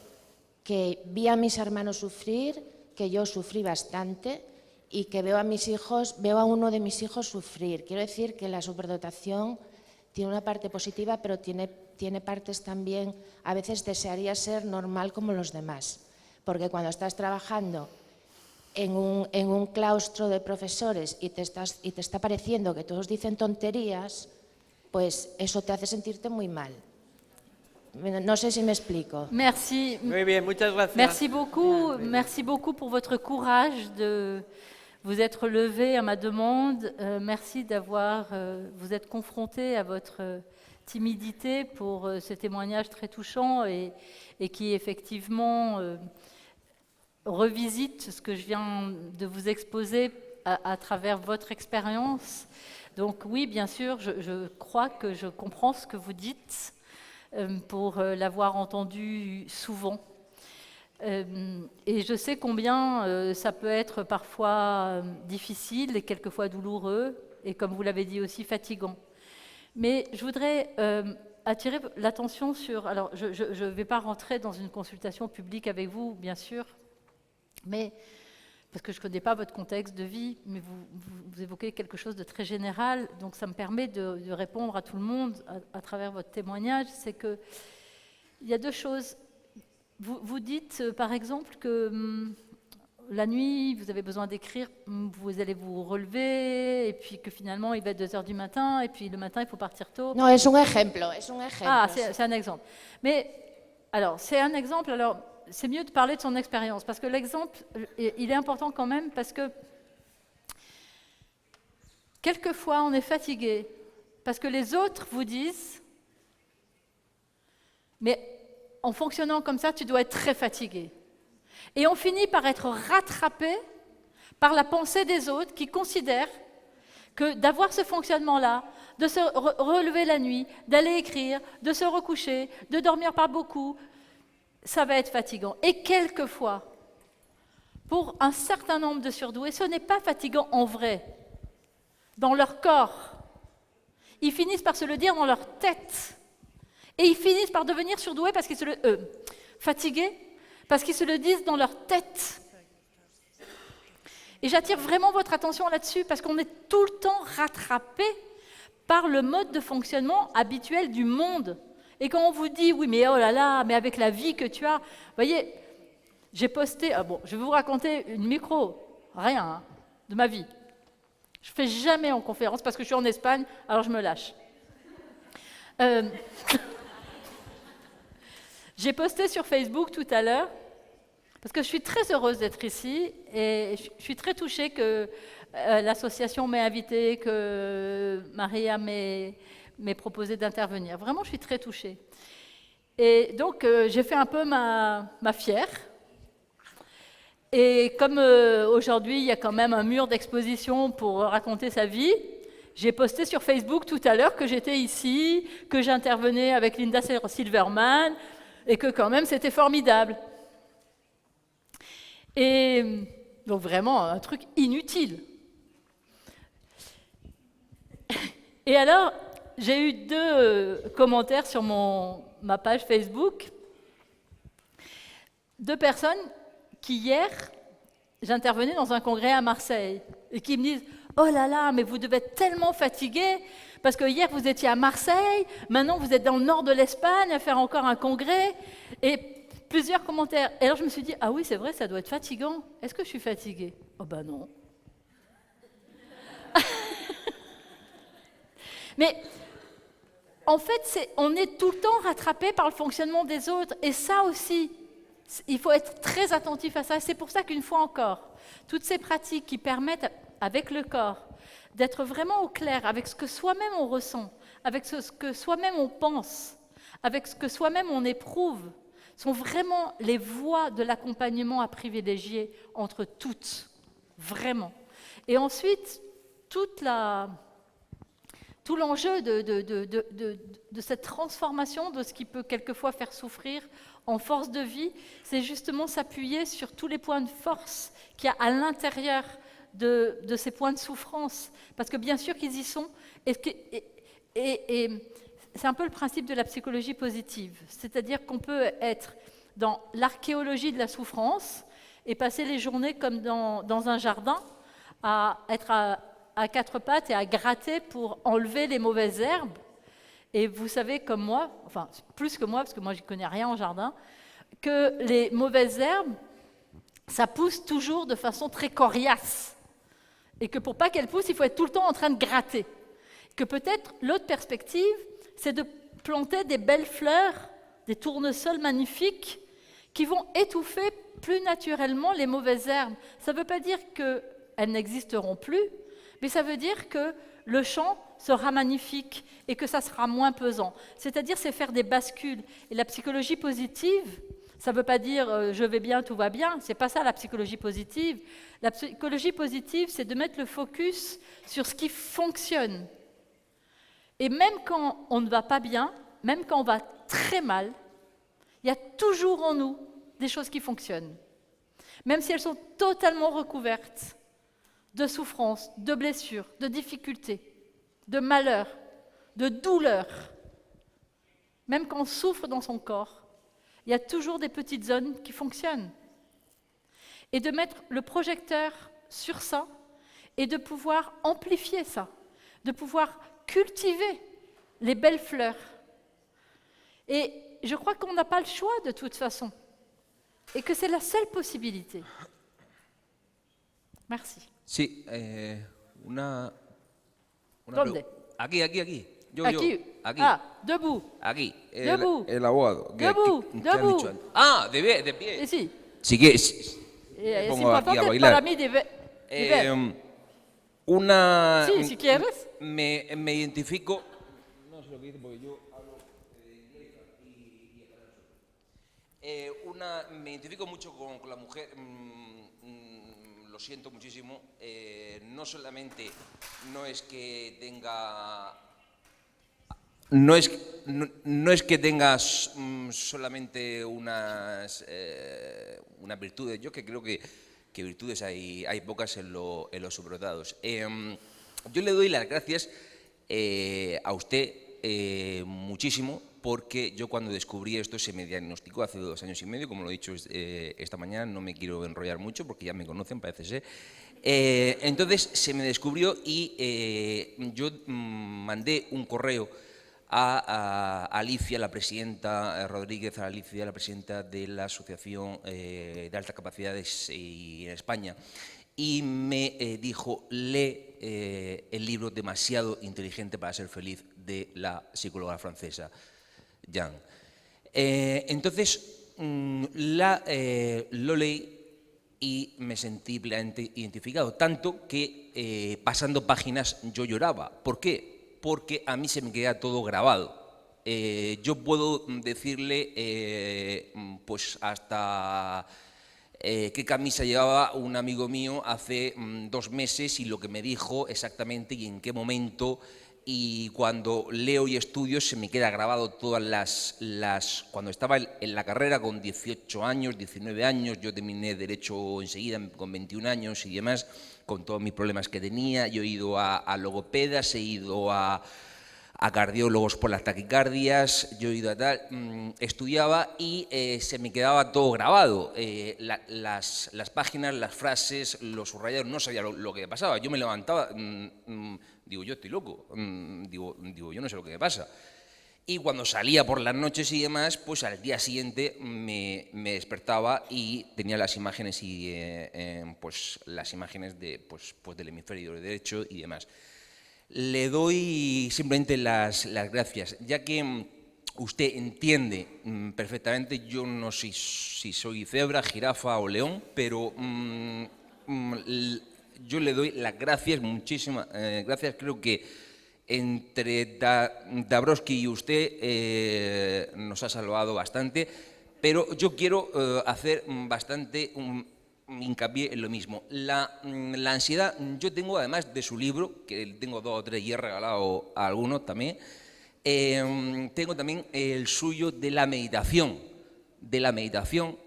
que vi a mis hermanos sufrir, que yo sufrí bastante y que veo a uno de mis hijos sufrir. Quiero decir que la superdotación tiene una parte positiva, pero tiene partes también, a veces desearía ser normal como los demás, porque cuando estás trabajando en un claustro de profesores y te está pareciendo que todos dicen tonterías, pues eso te hace sentirte muy mal. No sé si me explico. Merci. Muy bien, muchas gracias. Merci beaucoup pour votre courage de vous être levé à ma demande. Merci d'avoir vous êtes confronté à votre timidité pour ce témoignage très touchant et qui effectivement revisite ce que je viens de vous exposer à travers votre expérience. Donc oui, bien sûr, je crois que je comprends ce que vous dites pour l'avoir entendu souvent. Et je sais combien ça peut être parfois difficile et quelquefois douloureux, et comme vous l'avez dit aussi, fatigant. Mais je voudrais attirer l'attention sur... Alors, je ne vais pas rentrer dans une consultation publique avec vous, bien sûr, mais parce que je ne connais pas votre contexte de vie, mais vous évoquez quelque chose de très général, donc ça me permet de répondre à tout le monde à travers votre témoignage. C'est qu'il y a deux choses. Vous dites, par exemple, que la nuit, vous avez besoin d'écrire, vous allez vous relever, et puis que finalement, il va être 2h du matin, et puis le matin, il faut partir tôt. No, es un ejemplo, es un ejemplo. Ah, c'est un exemple. Mais, alors, c'est un exemple, alors, c'est mieux de parler de son expérience, parce que l'exemple, il est important quand même, parce que quelquefois, on est fatigué, parce que les autres vous disent, mais en fonctionnant comme ça, tu dois être très fatigué. Et on finit par être rattrapé par la pensée des autres qui considèrent que d'avoir ce fonctionnement-là, de se relever la nuit, d'aller écrire, de se recoucher, de dormir pas beaucoup, ça va être fatigant. Et quelquefois, pour un certain nombre de surdoués, ce n'est pas fatigant en vrai, dans leur corps. Ils finissent par se le dire dans leur tête. Et ils finissent par devenir surdoués parce qu'ils fatigués, parce qu'ils se le disent dans leur tête. Et j'attire vraiment votre attention là-dessus, parce qu'on est tout le temps rattrapé par le mode de fonctionnement habituel du monde. Et quand on vous dit, oui, mais oh là là, mais avec la vie que tu as, vous voyez, j'ai posté, je vais vous raconter une rien, de ma vie. Je ne fais jamais en conférence parce que je suis en Espagne, alors je me lâche. J'ai posté sur Facebook tout à l'heure, parce que je suis très heureuse d'être ici, et je suis très touchée que l'association m'ait invitée, que Maria m'ait proposé d'intervenir. Vraiment, je suis très touchée. Et donc, j'ai fait un peu ma fière. Et comme aujourd'hui, il y a quand même un mur d'exposition pour raconter sa vie, j'ai posté sur Facebook tout à l'heure que j'étais ici, que j'intervenais avec Linda Silverman, et que quand même c'était formidable. Et donc vraiment un truc inutile. Et alors, j'ai eu 2 commentaires sur ma page Facebook, 2 personnes qui hier, j'intervenais dans un congrès à Marseille, et qui me disent « Oh là là, mais vous devez être tellement fatigué, parce que hier vous étiez à Marseille, maintenant vous êtes dans le nord de l'Espagne à faire encore un congrès. » Et plusieurs commentaires. Et alors je me suis dit « Ah oui, c'est vrai, ça doit être fatigant. Est-ce que je suis fatiguée ?» Oh ben non. Mais en fait, on est tout le temps rattrapé par le fonctionnement des autres. Et ça aussi, il faut être très attentif à ça. C'est pour ça qu'une fois encore, toutes ces pratiques qui permettent, avec le corps, d'être vraiment au clair avec ce que soi-même on ressent, avec ce que soi-même on pense, avec ce que soi-même on éprouve, sont vraiment les voies de l'accompagnement à privilégier entre toutes, vraiment. Et ensuite, tout l'enjeu de cette transformation de ce qui peut quelquefois faire souffrir en force de vie, c'est justement s'appuyer sur tous les points de force qu'il y a à l'intérieur de ces points de souffrance. Parce que bien sûr qu'ils y sont, et c'est un peu le principe de la psychologie positive. C'est-à-dire qu'on peut être dans l'archéologie de la souffrance et passer les journées comme dans un jardin, à être à 4 pattes et à gratter pour enlever les mauvaises herbes. Et vous savez comme moi, enfin plus que moi, parce que moi je ne connais rien en jardin, que les mauvaises herbes, ça pousse toujours de façon très coriace. Et que pour pas qu'elle pousse, il faut être tout le temps en train de gratter. Que peut-être l'autre perspective, c'est de planter des belles fleurs, des tournesols magnifiques, qui vont étouffer plus naturellement les mauvaises herbes. Ça ne veut pas dire qu'elles n'existeront plus, mais ça veut dire que le champ sera magnifique et que ça sera moins pesant. C'est-à-dire, c'est faire des bascules. Et la psychologie positive, ça ne veut pas dire je vais bien, tout va bien. C'est pas ça la psychologie positive. La psychologie positive, c'est de mettre le focus sur ce qui fonctionne. Et même quand on ne va pas bien, même quand on va très mal, il y a toujours en nous des choses qui fonctionnent. Même si elles sont totalement recouvertes de souffrances, de blessures, de difficultés, de malheurs, de douleurs. Même quand on souffre dans son corps, il y a toujours des petites zones qui fonctionnent. Et de mettre le projecteur sur ça et de pouvoir amplifier ça, de pouvoir cultiver les belles fleurs. Et je crois qu'on n'a pas le choix de toute façon et que c'est la seule possibilité. Merci. Sí, una ¿Dónde? Aquí. Aquí. Aquí. Ah, debout. Aquí. Debout. El abogado. Debout, ¿Qué han debout. dicho antes? Ah, de pie. Ici. Sí que Es pongo aquí a importante bailar. para mí de ver. Una. Sí, si quieres. Me identifico. No sé lo que dice porque yo hablo inglés y español. Me identifico mucho con la mujer. Lo siento muchísimo. No solamente no es que tenga. No es que tengas solamente unas virtudes. Yo que creo que virtudes hay pocas en los subrogados. Yo le doy las gracias a usted muchísimo, porque yo cuando descubrí esto se me diagnosticó hace 2 años y medio, como lo he dicho esta mañana, no me quiero enrollar mucho porque ya me conocen, parece ser. Entonces se me descubrió y yo mandé un correo a Alicia, la presidenta Rodríguez, a Alicia, la presidenta de la Asociación de Altas Capacidades en España, y me dijo, lee el libro Demasiado inteligente para ser feliz, de la psicóloga francesa Jan. Entonces lo leí y me sentí plenamente identificado, tanto que pasando páginas yo lloraba. ¿Por qué? Porque a mí se me queda todo grabado. Yo puedo decirle pues hasta qué camisa llevaba un amigo mío hace 2 meses y lo que me dijo exactamente y en qué momento, y cuando leo y estudio se me queda grabado todas las cuando estaba en la carrera con 18 años, 19 años, yo terminé Derecho enseguida con 21 años y demás, con todos mis problemas que tenía. Yo he ido a logopedas, he ido a cardiólogos por las taquicardias, yo he ido a tal, estudiaba y se me quedaba todo grabado. Las páginas, las frases, los subrayados, no sabía lo que pasaba. Yo me levantaba, digo, yo estoy loco, digo, yo no sé lo que me pasa. Y cuando salía por las noches y demás, pues al día siguiente me despertaba y tenía las imágenes y pues las imágenes de pues del hemisferio derecho y demás. Le doy simplemente las gracias, ya que usted entiende perfectamente. Yo no sé si soy cebra, jirafa o león, pero yo le doy las gracias, muchísimas gracias. Creo que entre Dabrowski y usted nos ha salvado bastante, pero yo quiero hacer bastante hincapié en lo mismo. La ansiedad, yo tengo, además de su libro, que tengo 2 o 3 y he regalado a algunos también, tengo también el suyo de la meditación,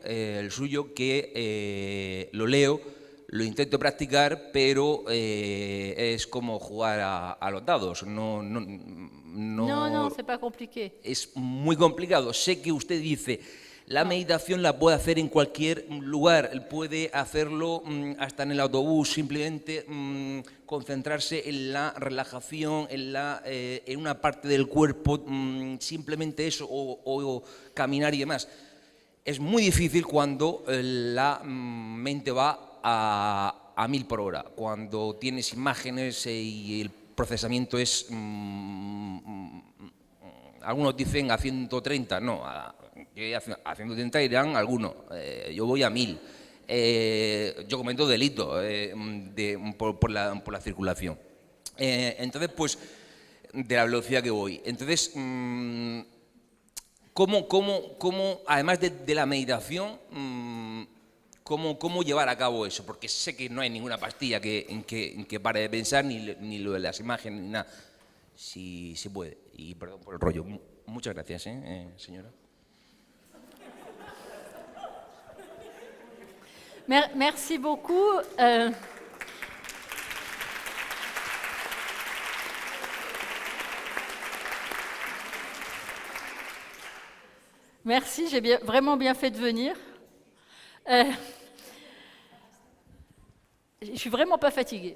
el suyo que lo leo, lo intento practicar, pero es como jugar a los dados. No, c'est pas compliqué. Es muy complicado. Sé que usted dice, la meditación la puede hacer en cualquier lugar, puede hacerlo hasta en el autobús, simplemente concentrarse en la relajación, en una parte del cuerpo, simplemente eso, o caminar y demás. es muy difícil cuando la mente va a 1000 por hora, cuando tienes imágenes y el procesamiento es, algunos dicen a 130, no, a 130 irán algunos, yo voy a 1000. Yo comento delito por la circulación. Entonces, pues, de la velocidad que voy. Entonces, ¿cómo además de la meditación, cómo llevar a cabo eso? Porque sé que no hay ninguna pastilla que pare de pensar, ni lo de las imágenes, ni nada. Si se puede. Y perdón por el rollo. Muchas gracias, señora. Merci beaucoup. Merci, j'ai vraiment bien fait de venir. Je suis vraiment pas fatiguée.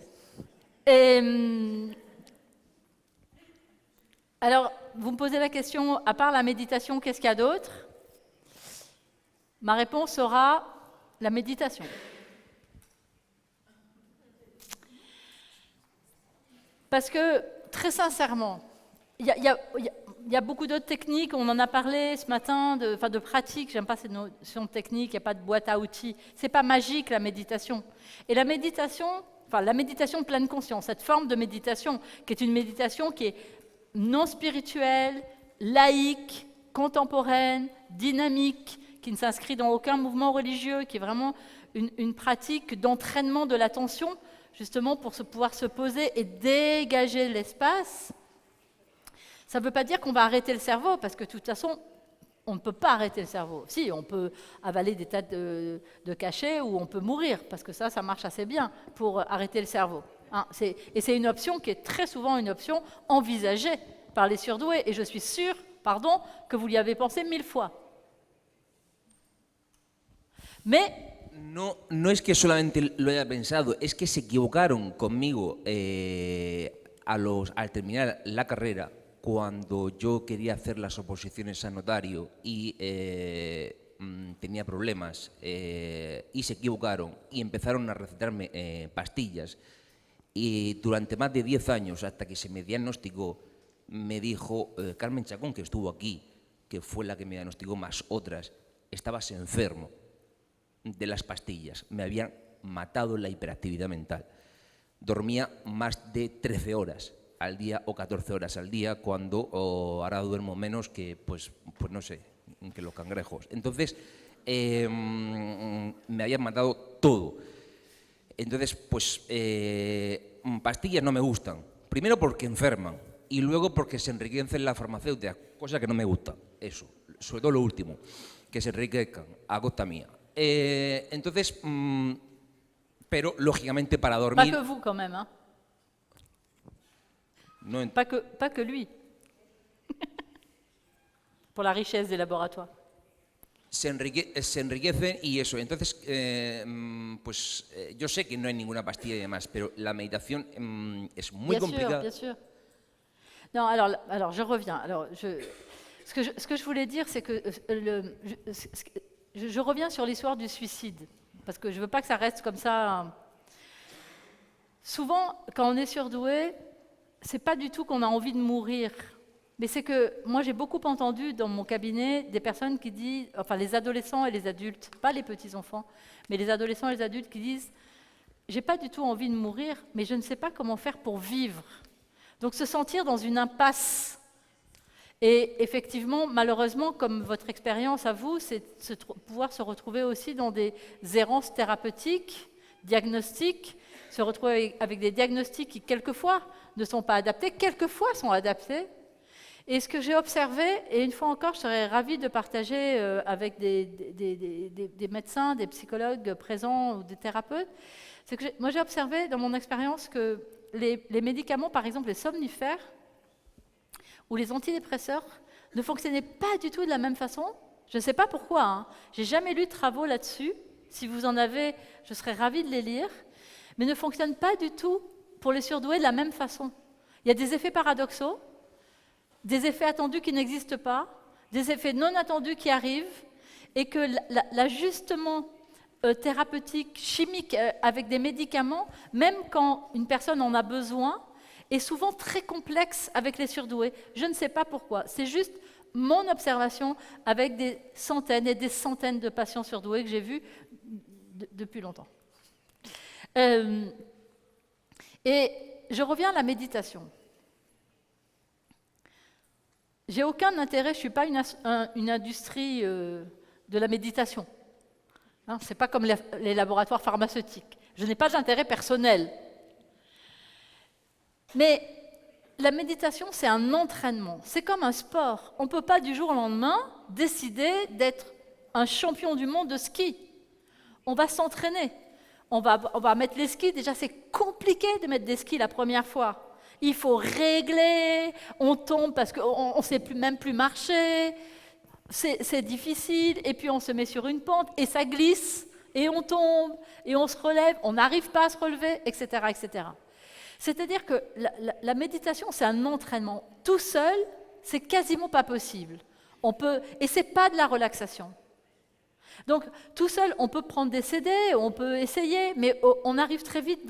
Alors, vous me posez la question, à part la méditation, qu'est-ce qu'il y a d'autre? Ma réponse sera la méditation. Parce que, très sincèrement, il y a beaucoup d'autres techniques, on en a parlé ce matin, de pratiques, j'aime pas cette notion de technique, il n'y a pas de boîte à outils. C'est pas magique la méditation. Et la méditation de pleine conscience, cette forme de méditation, qui est une méditation qui est non spirituelle, laïque, contemporaine, dynamique, qui ne s'inscrit dans aucun mouvement religieux, qui est vraiment une pratique d'entraînement de l'attention, justement pour pouvoir se poser et dégager l'espace. Ça ne veut pas dire qu'on va arrêter le cerveau, parce que de toute façon, on ne peut pas arrêter le cerveau. Si, on peut avaler des tas de cachets ou on peut mourir, parce que ça marche assez bien pour arrêter le cerveau. Hein, et c'est une option qui est très souvent une option envisagée par les surdoués, et je suis sûre, que vous y avez pensé 1000 fois. Mais no es que solamente lo haya pensado, es que se equivocaron conmigo al terminar la carrera, cuando yo quería hacer las oposiciones a notario y tenía problemas y se equivocaron y empezaron a recetarme pastillas, y durante más de 10 años, hasta que se me diagnosticó, me dijo Carmen Chacón, que estuvo aquí, que fue la que me diagnosticó, más otras, estabas enfermo de las pastillas, me habían matado la hiperactividad mental. Dormía más de 13 horas al día o 14 horas al día, cuando ahora duermo menos que, pues no sé, que los cangrejos. Entonces, me habían matado todo. Entonces, pues, pastillas no me gustan. Primero porque enferman y luego porque se enriquecen la farmacéutica, cosa que no me gusta, eso. Sobre todo lo último, que se enriquezcan a costa mía. Entonces, pero lógicamente para dormir... Pas que vous quand même, hein. No, pas que lui. Pour la richesse des laboratoires. Se enriquecen y eso. Entonces, yo sé que no hay ninguna pastilla y demás, pero la meditación es muy complicada. Bien sûr. Non, alors je reviens. Alors, ce que je voulais dire, c'est que je reviens sur l'histoire du suicide, parce que je ne veux pas que ça reste comme ça. Souvent, quand on est surdoué, c'est pas du tout qu'on a envie de mourir, mais c'est que moi j'ai beaucoup entendu dans mon cabinet des personnes qui disent, enfin les adolescents et les adultes, pas les petits-enfants, mais les adolescents et les adultes qui disent « j'ai pas du tout envie de mourir, mais je ne sais pas comment faire pour vivre ». Donc se sentir dans une impasse. Et effectivement, malheureusement, comme votre expérience à vous, c'est pouvoir se retrouver aussi dans des errances thérapeutiques, diagnostiques, se retrouver avec des diagnostics qui, quelquefois, ne sont pas adaptés, quelquefois sont adaptés. Et ce que j'ai observé, et une fois encore, je serais ravie de partager avec des médecins, des psychologues présents ou des thérapeutes, c'est que moi j'ai observé dans mon expérience que les médicaments, par exemple les somnifères, ou les antidépresseurs ne fonctionnaient pas du tout de la même façon. Je ne sais pas pourquoi, hein. Je n'ai jamais lu de travaux là-dessus. Si vous en avez, je serais ravie de les lire. Mais ne fonctionnent pas du tout pour les surdoués de la même façon. Il y a des effets paradoxaux, des effets attendus qui n'existent pas, des effets non attendus qui arrivent. et que l'ajustement thérapeutique, chimique, avec des médicaments, même quand une personne en a besoin, est souvent très complexe avec les surdoués. Je ne sais pas pourquoi. C'est juste mon observation avec des centaines et des centaines de patients surdoués que j'ai vus depuis longtemps. Et je reviens à la méditation. J'ai aucun intérêt, je ne suis pas une industrie de la méditation. Hein, ce n'est pas comme les laboratoires pharmaceutiques. Je n'ai pas d'intérêt personnel. Mais la méditation, c'est un entraînement. C'est comme un sport. On ne peut pas du jour au lendemain décider d'être un champion du monde de ski. On va s'entraîner. On va mettre les skis. Déjà, c'est compliqué de mettre des skis la première fois. Il faut régler, on tombe parce qu'on ne sait même plus marcher, c'est difficile, et puis on se met sur une pente, et ça glisse, et on tombe, et on se relève, on n'arrive pas à se relever, etc. etc. C'est-à-dire que la méditation, c'est un entraînement. Tout seul, c'est quasiment pas possible. Et ce n'est pas de la relaxation. Donc, tout seul, on peut prendre des CD, on peut essayer, mais on arrive très vite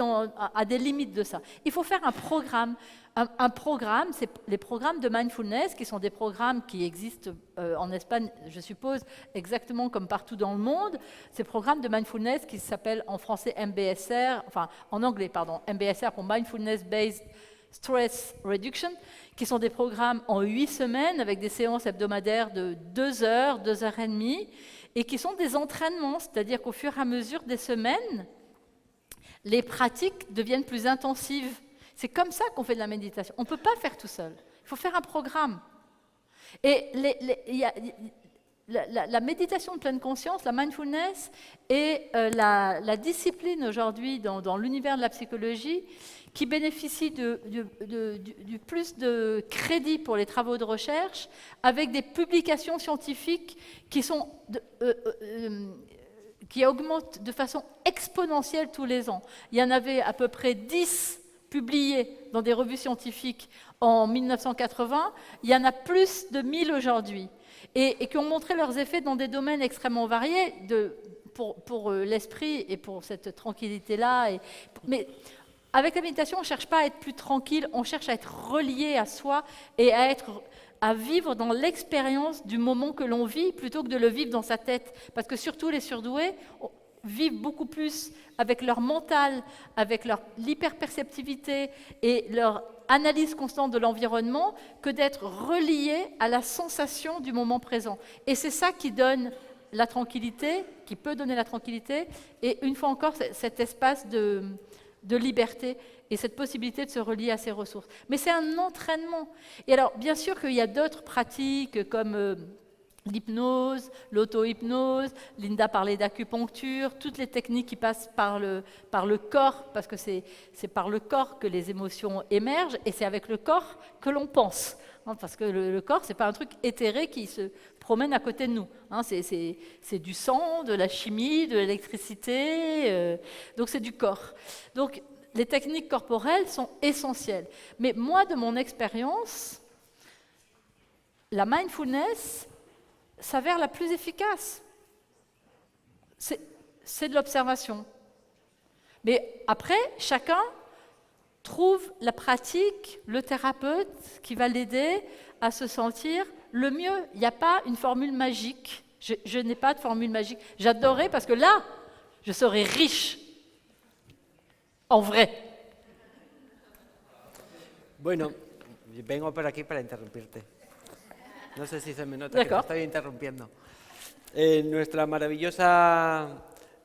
à des limites de ça. Il faut faire un programme. Un programme, c'est les programmes de mindfulness, qui sont des programmes qui existent en Espagne, je suppose, exactement comme partout dans le monde. Ces programmes de mindfulness qui s'appellent en français MBSR, enfin en anglais, pardon, MBSR pour Mindfulness Based Stress Reduction, qui sont des programmes en 8 semaines avec des séances hebdomadaires de 2 heures, 2 heures et demie, et qui sont des entraînements, c'est-à-dire qu'au fur et à mesure des semaines, les pratiques deviennent plus intensives. C'est comme ça qu'on fait de la méditation. On ne peut pas faire tout seul. Il faut faire un programme. Et la méditation de pleine conscience, la mindfulness, est la discipline aujourd'hui dans l'univers de la psychologie qui bénéficie du plus de crédit pour les travaux de recherche, avec des publications scientifiques qui augmentent de façon exponentielle tous les ans. Il y en avait à peu près 10 publiés dans des revues scientifiques en 1980, il y en a plus de 1000 aujourd'hui, et qui ont montré leurs effets dans des domaines extrêmement variés pour l'esprit et pour cette tranquillité-là. Mais avec la méditation, on ne cherche pas à être plus tranquille, on cherche à être relié à soi et à vivre dans l'expérience du moment que l'on vit, plutôt que de le vivre dans sa tête. Parce que surtout les surdoués vivent beaucoup plus avec leur mental, avec leur l'hyperperceptivité et leur analyse constante de l'environnement, que d'être reliés à la sensation du moment présent. Et c'est ça qui donne la tranquillité, qui peut donner la tranquillité, et une fois encore, cet espace de liberté et cette possibilité de se relier à ses ressources. Mais c'est un entraînement. Et alors, bien sûr qu'il y a d'autres pratiques comme l'hypnose, l'auto-hypnose, Linda parlait d'acupuncture, toutes les techniques qui passent par le corps, parce que c'est par le corps que les émotions émergent, et c'est avec le corps que l'on pense. Hein, parce que le corps, ce n'est pas un truc éthéré qui se promène à côté de nous. Hein, c'est du sang, de la chimie, de l'électricité, donc c'est du corps. Donc les techniques corporelles sont essentielles. Mais moi, de mon expérience, la mindfulness s'avère la plus efficace. C'est de l'observation. Mais après, chacun trouve la pratique, le thérapeute qui va l'aider à se sentir le mieux. Il n'y a pas une formule magique. Je n'ai pas de formule magique. J'adorerais, parce que là, je serais riche. En vrai. Bueno, vengo por aquí para interrumpirte. No sé si se me nota que te estoy interrumpiendo. Nuestra maravillosa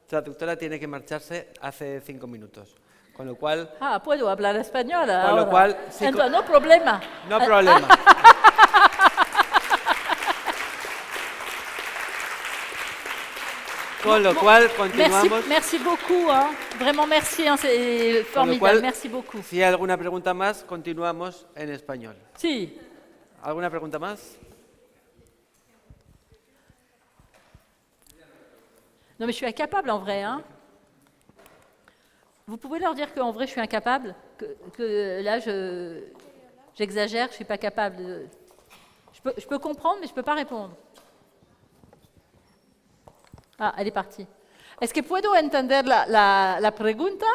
traductora tiene que marcharse hace 5 minutos. Con lo cual... Ah, puedo hablar español ahora. Con lo cual... Entonces, no problema. No problema. Con lo cual, continuamos. Merci beaucoup, hein. Vraiment merci, hein, c'est formidable, cual, merci beaucoup. Si hay alguna pregunta más, continuamos en español. Sí. ¿Alguna pregunta más? Non, mais je suis incapable en vrai. Hein. Vous pouvez leur dire qu'en vrai, je suis incapable, que là, j'exagère, je ne suis pas capable. Je peux comprendre, mais je ne peux pas répondre. Ah, elle est partie. Est-ce que puedo entender la pregunta,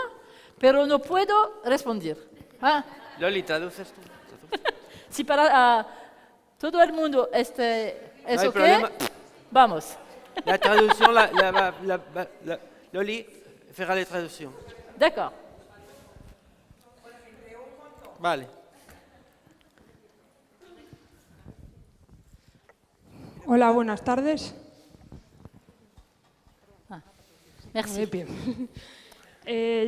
pero no puedo responder? Ah, Loli, traduces tú. si para todo el mundo es hay ok, problema. vamos. La traducción, Loli fera la traducción. D'accord. Vale. Hola, buenas tardes. Merci. Bien.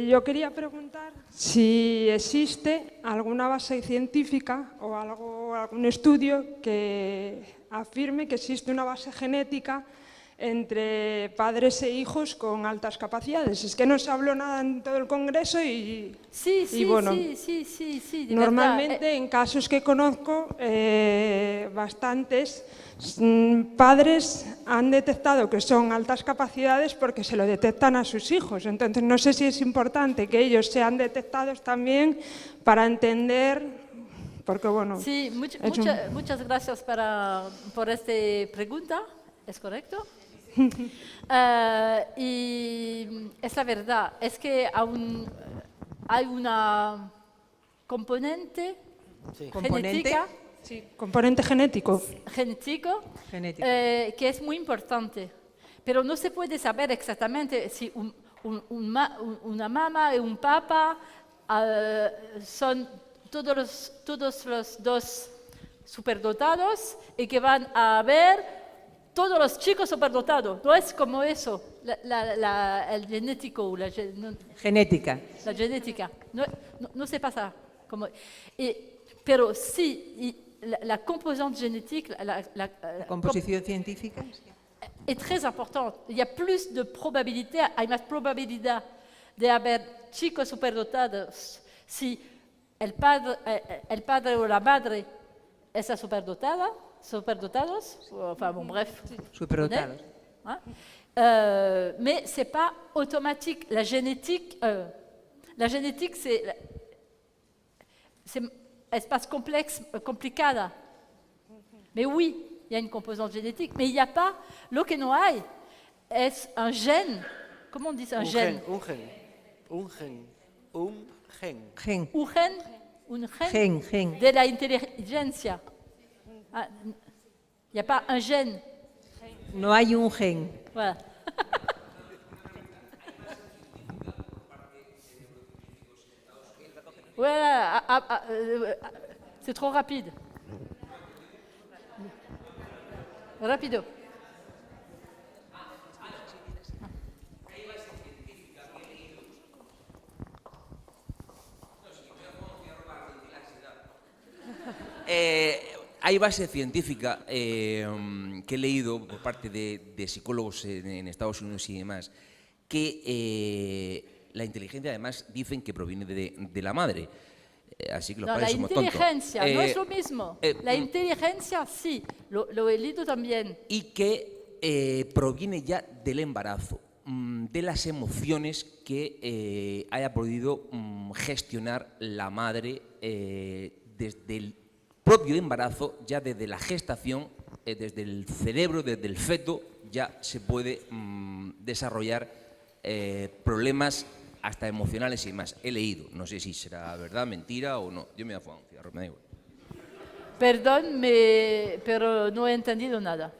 Yo quería preguntar si existe alguna base científica o algún estudio que afirme que existe una base genética entre padres e hijos con altas capacidades. Es que no se habló nada en todo el Congreso y bueno, sí, de normalmente verdad. en casos que conozco, bastantes padres han detectado que son altas capacidades porque se lo detectan a sus hijos. Entonces, no sé si es importante que ellos sean detectados también para entender, porque bueno... Sí, muchas gracias por esta pregunta, ¿es correcto? Y es la verdad, es que aún hay una componente Sí. genética, Sí, componente genético. genético Genético. que es muy importante, pero no se puede saber exactamente si una mamá y un papá son todos los dos superdotados y que van a ver todos los chicos superdotados. No es como eso, el genético, Genética. la genética. No se pasa como... pero sí, la composante génétique, la Composición científica. est très importante. Il y a plus de probabilité, hay más probabilidad de haber chicos superdotados si el padre o la madre está superdotados, enfin bon, bref. Superdotados. Hein? Mais ce n'est pas automatique. La génétique, c'est espace complexe, complicada. Mais oui, il y a une composante génétique, mais il n'y a pas, lo que no hay es un gène. Comment on dit ça, un gène? Un gen. Gen. Un gène Gen. de la inteligencia. Ah, il n'y a pas un gène. No hay un gen. Voilà. Voilà, c'est trop rapide. Rapido. Hay base científica que he leído por parte de psicólogos en Estados Unidos y demás, que la inteligencia además dicen que proviene de la madre. Así que los No, la padres somos tontos. inteligencia no es lo mismo. La inteligencia sí, lo he leído también. Y que proviene ya del embarazo, de las emociones que haya podido gestionar la madre desde el propio embarazo, ya desde la gestación, desde el cerebro, desde el feto, ya se puede desarrollar problemas hasta emocionales y demás. He leído, no sé si será verdad, mentira o no. Yo me voy a fumar un cigarro, me da igual. Perdón, pero no he entendido nada.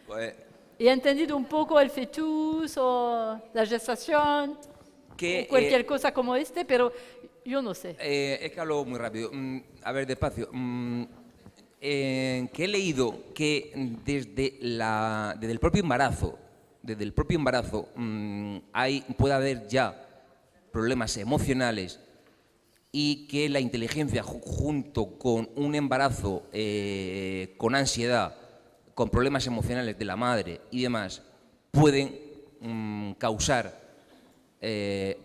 Pues, He entendido un poco el fetus o la gestación, que, o cualquier cosa como este, pero yo no sé. es que hablo muy rápido. A ver, despacio. Que he leído que desde el propio embarazo, puede haber ya problemas emocionales y que la inteligencia junto con un embarazo con ansiedad, con problemas emocionales de la madre y demás, pueden causar en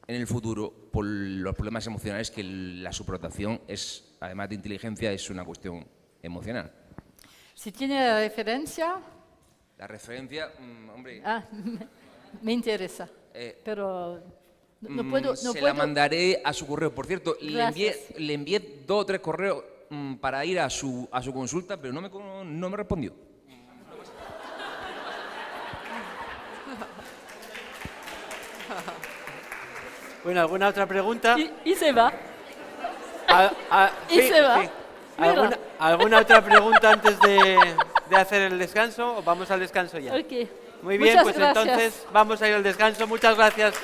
el futuro por los problemas emocionales que la superdotación es, además de inteligencia, es una cuestión emocional. Si tiene referencia, La referencia, hombre, me interesa, pero no puedo... se la mandaré a su correo. Por cierto, Gracias. le envié 2 o 3 correos para ir a su consulta, pero no me respondió. Bueno, ¿alguna otra pregunta? Y se va. Sí, se va. sí. Mira. ¿Alguna otra pregunta antes de hacer el descanso o vamos al descanso ya? Ok. Muy bien, Muchas pues gracias. entonces vamos a ir al descanso. Muchas gracias.